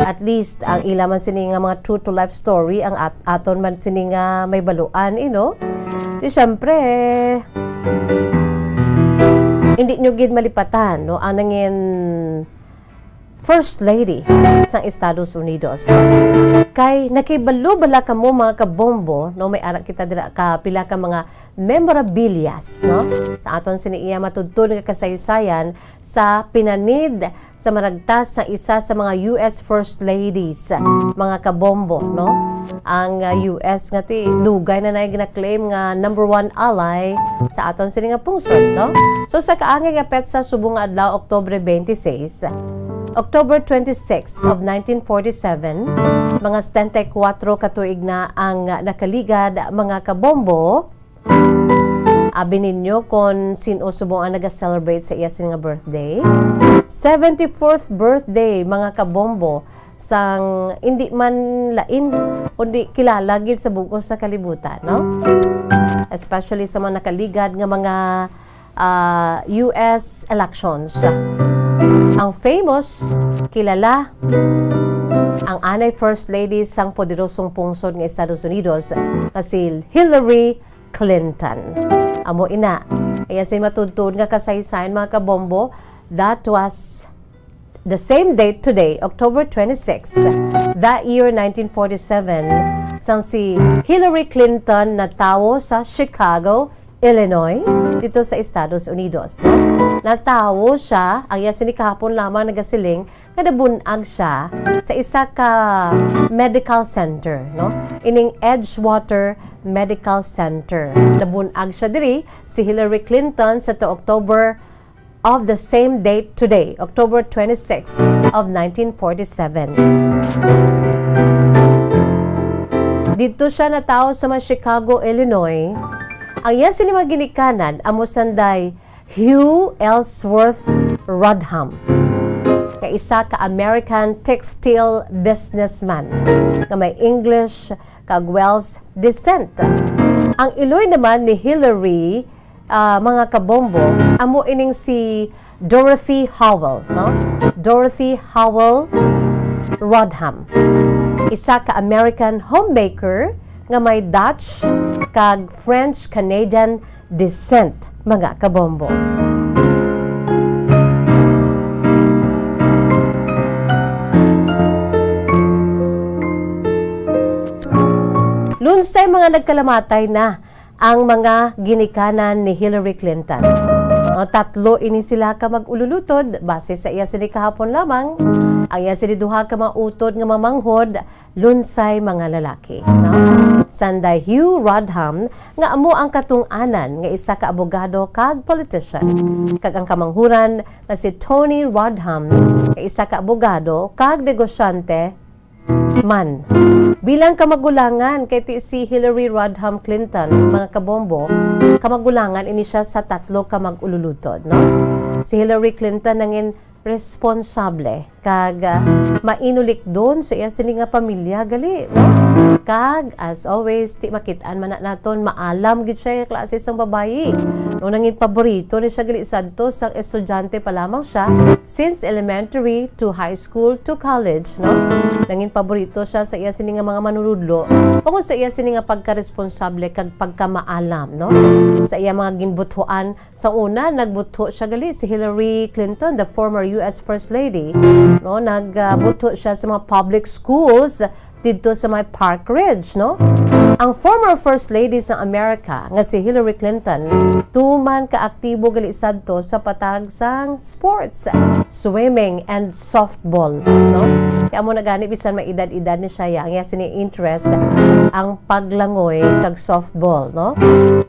at least ang ila man sini nga mga true to life story ang aton man sini nga may baluan, di syempre hindi nyo gid malipatan, no, ang nangin First Lady sa Estados Unidos. Kay nakibalo bala ka mo mga kabombo, no, may arak kita dira ka pila ka mga memorabilias, no, sa aton siniiya matudtod nga kasaysayan sa pinanid sa maragtas sa isa sa mga US First Ladies, mga kabombo, no. Ang US nga ti dugay na nay gina-claim nga #1 ally sa aton sini nga pungsod, no. So sa kaangay nga petsa subong adlaw Oktubre 26, October 26 of 1947, mga 74 katuig na ang nakaligad, mga kabombo. Abi ninyo kung sino subong ang nag-celebrate sa iya nga birthday. 74th birthday, mga kabombo, sang hindi man lain kundi kilala gid sa bugos sa kalibutan, no? Especially sa mga nakaligad nga mga US elections. Ang famous, kilala, ang anay First Lady sang poderosong pungsod ng Estados Unidos kasi Hillary Clinton. Amo ina, kaya say matudtod nga kasaysayan, mga kabombo, that was the same date today, October 26, that year 1947, sang si Hillary Clinton natawo sa Chicago, Illinois, dito sa Estados Unidos, no? Natawo siya, ang yasini kahapon lamang nagasiling, kada bunag siya sa isa ka medical center, no? Ining Edgewater Medical Center. Nabunag siya diri si Hillary Clinton sa October of the same date today, October 26 of 1947. Dito siya natawo sa Chicago, Illinois. Ang yan sinima ginikanan, amo sanday Hugh Ellsworth Rodham, nga isa ka American textile businessman nga may English kag Welsh descent. Ang iloy naman ni Hillary, mga kabombo, amo ining si Dorothy Howell, no? Dorothy Howell Rodham, isa ka American homemaker nga may Dutch kag French-Canadian descent, mga kabombo. Lunsay mga nagkalamatay na ang mga ginikanan ni Hillary Clinton. Tatlo ini sila ka mag-ululutod base sa iya sini kahapon lamang. Ang iya sini duha ka mautod nga mamanghod lunsay mga lalaki. No? Sanday Hugh Rodham nga amo ang katung-anan nga isa ka abogado kag politician. Kag ang kamanghuran nga si Tony Rodham nga isa ka abogado kag negosyante man. Bilang kamagulangan kay si Hillary Rodham Clinton, mga kabombo, kamagulangan ini siya sa tatlo ka mag-ululutod, no? Si Hillary Clinton nangin responsable kag mainulik doon sa iya sini nga pamilya gali, no? Kag as always ti makit-an man naton maalam gid siya klase sang babayi. No nangin paborito ni siya gali sadto sang estudyante pa lamang siya since elementary to high school to college, no? Nangin paborito siya sa iya sini nga mga manunudlo tungod sa iya sini nga pagka-responsable kag pagkamaalam, no? Sa iya mga ginbuthuan sa una nagbutho siya gali si Hillary Clinton, the former US First Lady, no? Nagbutho siya sa mga public schools dito sa may Park Ridge, no? Ang former First Lady sa Amerika nga si Hillary Clinton tuman kaaktibo gali sadto sa patag sang sports, swimming and softball, no? Kaya mo na gani bisan may edad-edad ni siya yang sini interest ang paglangoy kag softball, no?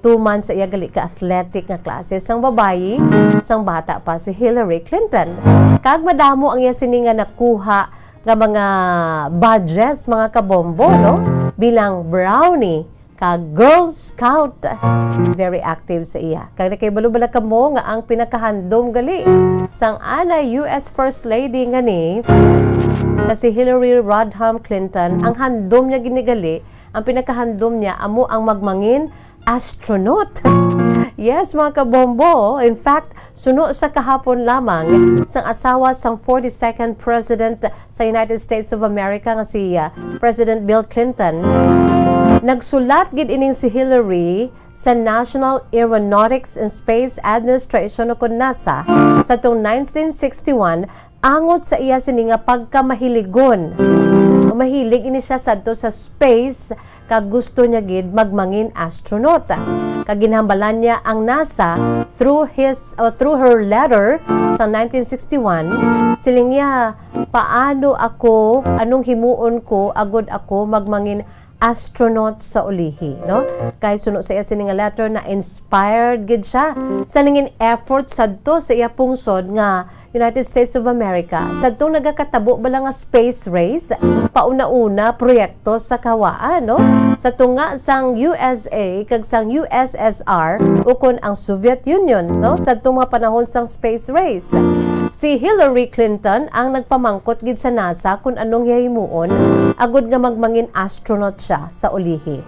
Tuman sa iya gali ka athletic nga klase sang babayi, sang bata pa si Hillary Clinton. Kag madamo ang iya sini nga nakuha nga mga badges, mga kabombo, no? Bilang brownie, kag Girl Scout. Very active sa iya. Kag nakaibalo-bala ka mo nga ang pinakahandom gali sang ana US First Lady nga ni na si Hillary Rodham Clinton. Ang handom niya ginigali, ang pinakahandom niya amo ang magmangin astronaut. Yes, mga kabombo. In fact, suno sa kahapon lamang sang asawa sang 42nd President sa United States of America nga si President Bill Clinton. Nagsulat gid ining si Hillary sa National Aeronautics and Space Administration o NASA sa tong 1961 angot sa iya sini nga pagkamahiligon. Mahilig ini siya sadto sa space kag gusto niya gid magmangin astronaut. Kag ginhambalan niya ang NASA through her letter sa 1961 siling niya paano ako anong himuon ko agod ako magmangin astronaut sa ulihi, no? Kay suno sa iya sini nga letter na inspired gid siya sa ningin effort sadto sa iya pungsod nga United States of America sadto nagakatabo bala nga space race pauna-una proyekto sa kawaan, no? Sa tunga sang USA kag sang USSR ukon ang Soviet Union, no? Sadto mga panahon sang space race. Si Hillary Clinton ang nagpamangkot gid sa NASA kung anong himuon agud nga magmangin astronaut siya sa ulihi.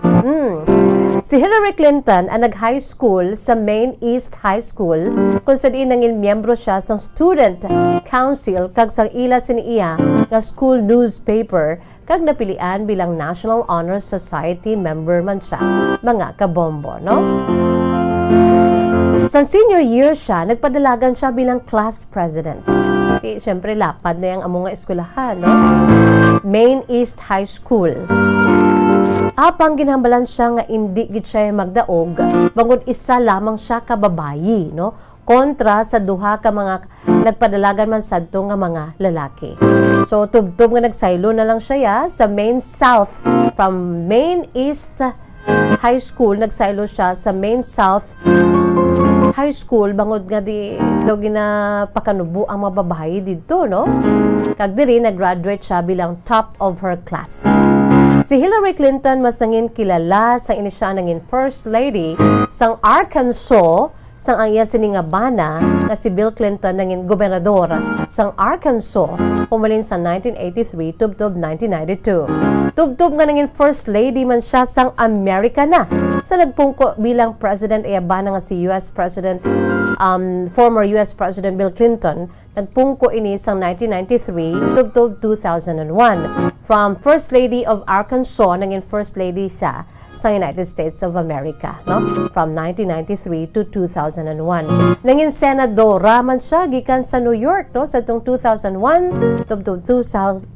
Si Hillary Clinton ang nag-high school sa Maine East High School kung sa diin nangin miyembro siya sa Student Council kag sang ila siniya nga school newspaper kag napilian bilang National Honor Society member man siya, mga kabombo, no? Sa senior year siya, nagpadalagan siya bilang class president. Siyempre, lapad na yung among nga eskwelahan, no? Maine East High School. Apang ginhambalan siya nga hindi gid siya magdaog, bangod isa lamang siya ka babayi, no? Kontra sa duha ka mga nagpadalagan man sadto nga mga lalaki. So, tubtob nga nagsaylo na lang siya sa Maine South. From Maine East High School, nagsaylo siya sa Maine South High School, bangod nga di daw ginapakanubo ang mga babae dito, no? Kag diri nag-graduate siya bilang top of her class. Si Hillary Clinton mas nangin kilala sa ini siya nangin First Lady sang Arkansas sang ang iya sini nga bana nga si Bill Clinton nangin gobernador sang Arkansas pumalin sa 1983 tubtob 1992. Tubtob nga nangin First Lady man siya sang Amerika na sa nagpungko bilang President iya bana nga si US President former US President Bill Clinton nagpungko ini sang 1993 tubtob 2001. From First Lady of Arkansas nangin First Lady siya sa United States of America, no? From 1993 to 2001. Nangin senadora man siya gikan sa New York, no? Sa tong 2001 to 2009.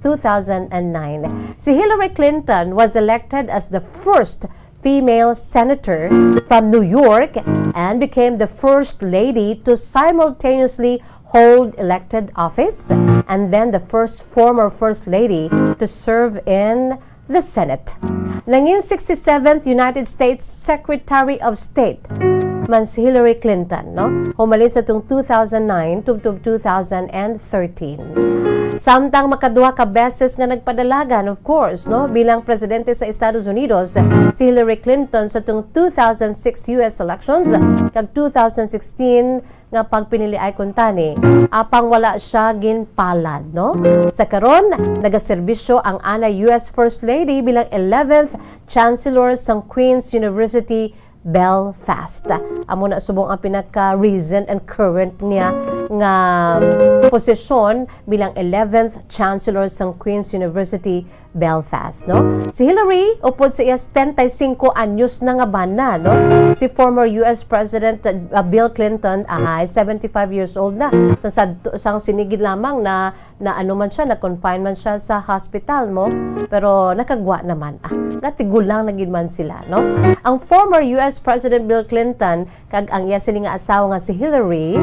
Si Hillary Clinton was elected as the first female senator from New York and became the first lady to simultaneously hold elected office and then the first former first lady to serve in the Senate. Nanging 67th United States Secretary of State man si Hillary Clinton, no? Humalin sa itong 2009 to 2013. Samtang makaduha ka beses nga nagpadalagan, of course, no? Bilang presidente sa Estados Unidos, si Hillary Clinton sa itong 2006 US elections, kag 2016 nga pagpinili ay kuntani, apang wala siya ginpalad, no? Sa karon, nagaserbisyo ang ana US First Lady bilang 11th Chancellor sang Queen's University Belfast. Amo na subong ang pinaka-recent and current niya nga posisyon bilang 11th Chancellor sang Queen's University Belfast, no? Si Hillary upod sa iya 75 anyos na nga bana, no? Si former US President Bill Clinton ay 75 years old na. Sang sinigid lamang na ano man siya, na confine man siya sa hospital mo, pero nakagwa naman. Natigulang na gid man sila, no? Ang former US President Bill Clinton kag ang iya sini nga asawa nga si Hillary,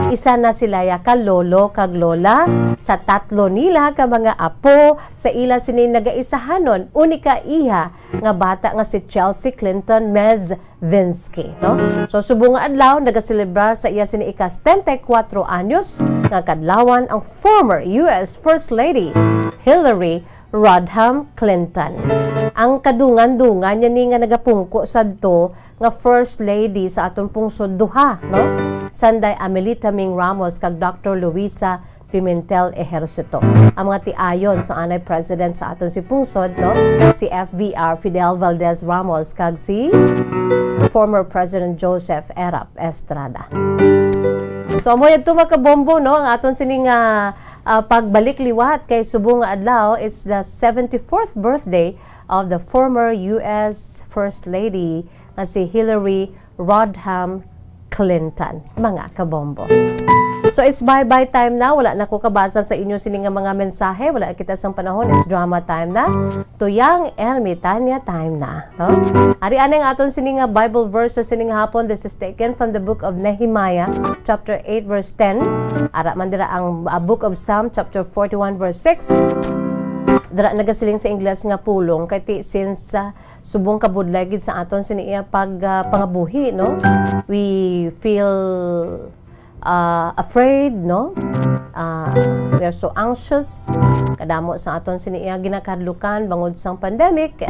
isa na sila ya ka lolo kag lola sa tatlo nila ka mga apo sa ila sini nagaisahanon unika iha nga bata nga si Chelsea Clinton Mezvinsky, no? So subong nga adlaw nagaselebrar sa iya sini ika 74 anyos nga kadlawan ang former US First Lady Hillary Rodham Clinton. Ang kadungan-dungan niya ni nga nagapungko sadto nga First Lady sa aton pungsod duha, no? Sanday Amelita Ming Ramos kag Dr. Luisa Pimentel Ejercito. Ang mga tiayon sa anay president sa aton si pungsod, no? Si FVR Fidel Valdez Ramos kag si former President Joseph Erap Estrada. So mo ito makabombo, no? Ang aton sining pagbalik liwat kay subong nga adlaw is the 74th birthday of the former US First Lady na si Hillary Rodham Clinton, mga kabombo. So it's bye-bye time na. Wala na ko kabasa sa inyo sining mga mensahe. Wala kita sang panahon. It's drama time na. Tuyang ermitanya time na. No? Ari aneng aton sining Bible verse sa sining hapon. This is taken from the book of Nehemiah, chapter 8, verse 10. Ara man dira ang book of Psalm, chapter 41, verse 6. Dara nagasiling sa Ingles nga pulong kay since subong kabudlay gid sa aton siniya pag pangabuhi, no? We feel afraid, no? We are so anxious. Kadamo sa aton siniya ginakadlukan bangod sang pandemic.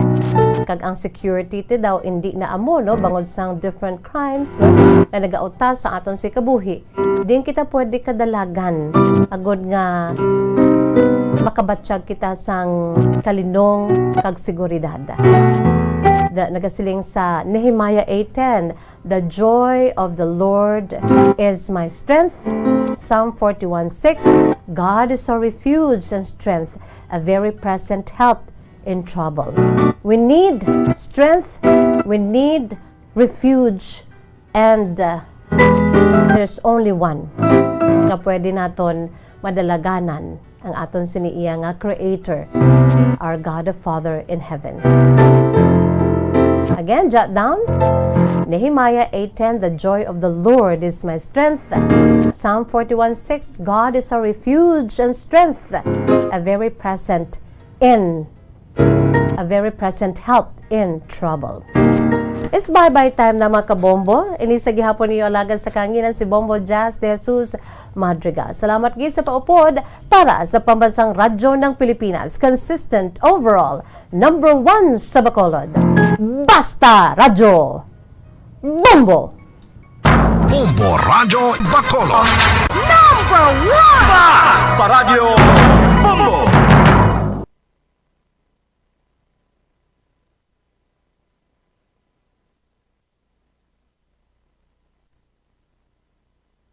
Kag ang security ti daw hindi na amo, no? Bangod sang different crimes, no? Na nagautas sa aton si kabuhi. Din kita pwede kadalagan agod nga makabatsyag kita sang kalinong kag seguridad. Nagasiling sa Nehemiah 8:10, the joy of the Lord is my strength. Psalm 41:6, God is our refuge and strength, a very present help in trouble. We need strength, we need refuge, and there's only one na pwede naton madalaganan, ang aton siniiya nga Creator, our God the Father in heaven. Again, jot down. Nehemiah 8:10, the joy of the Lord is my strength. Psalm 41:6, God is our refuge and strength, a very present help in trouble. It's bye-bye time na mga kabombo. Inisa gihapon niyo alagan sa kanginan si Bombo Jazz de Jesus Madrigal. Salamat gid sa paupod para sa Pambansang Radyo ng Pilipinas. Consistent overall, number 1 sa Bacolod. Basta Radyo Bombo! Bombo Radyo Bacolod. Number 1! Basta Radyo Bombo!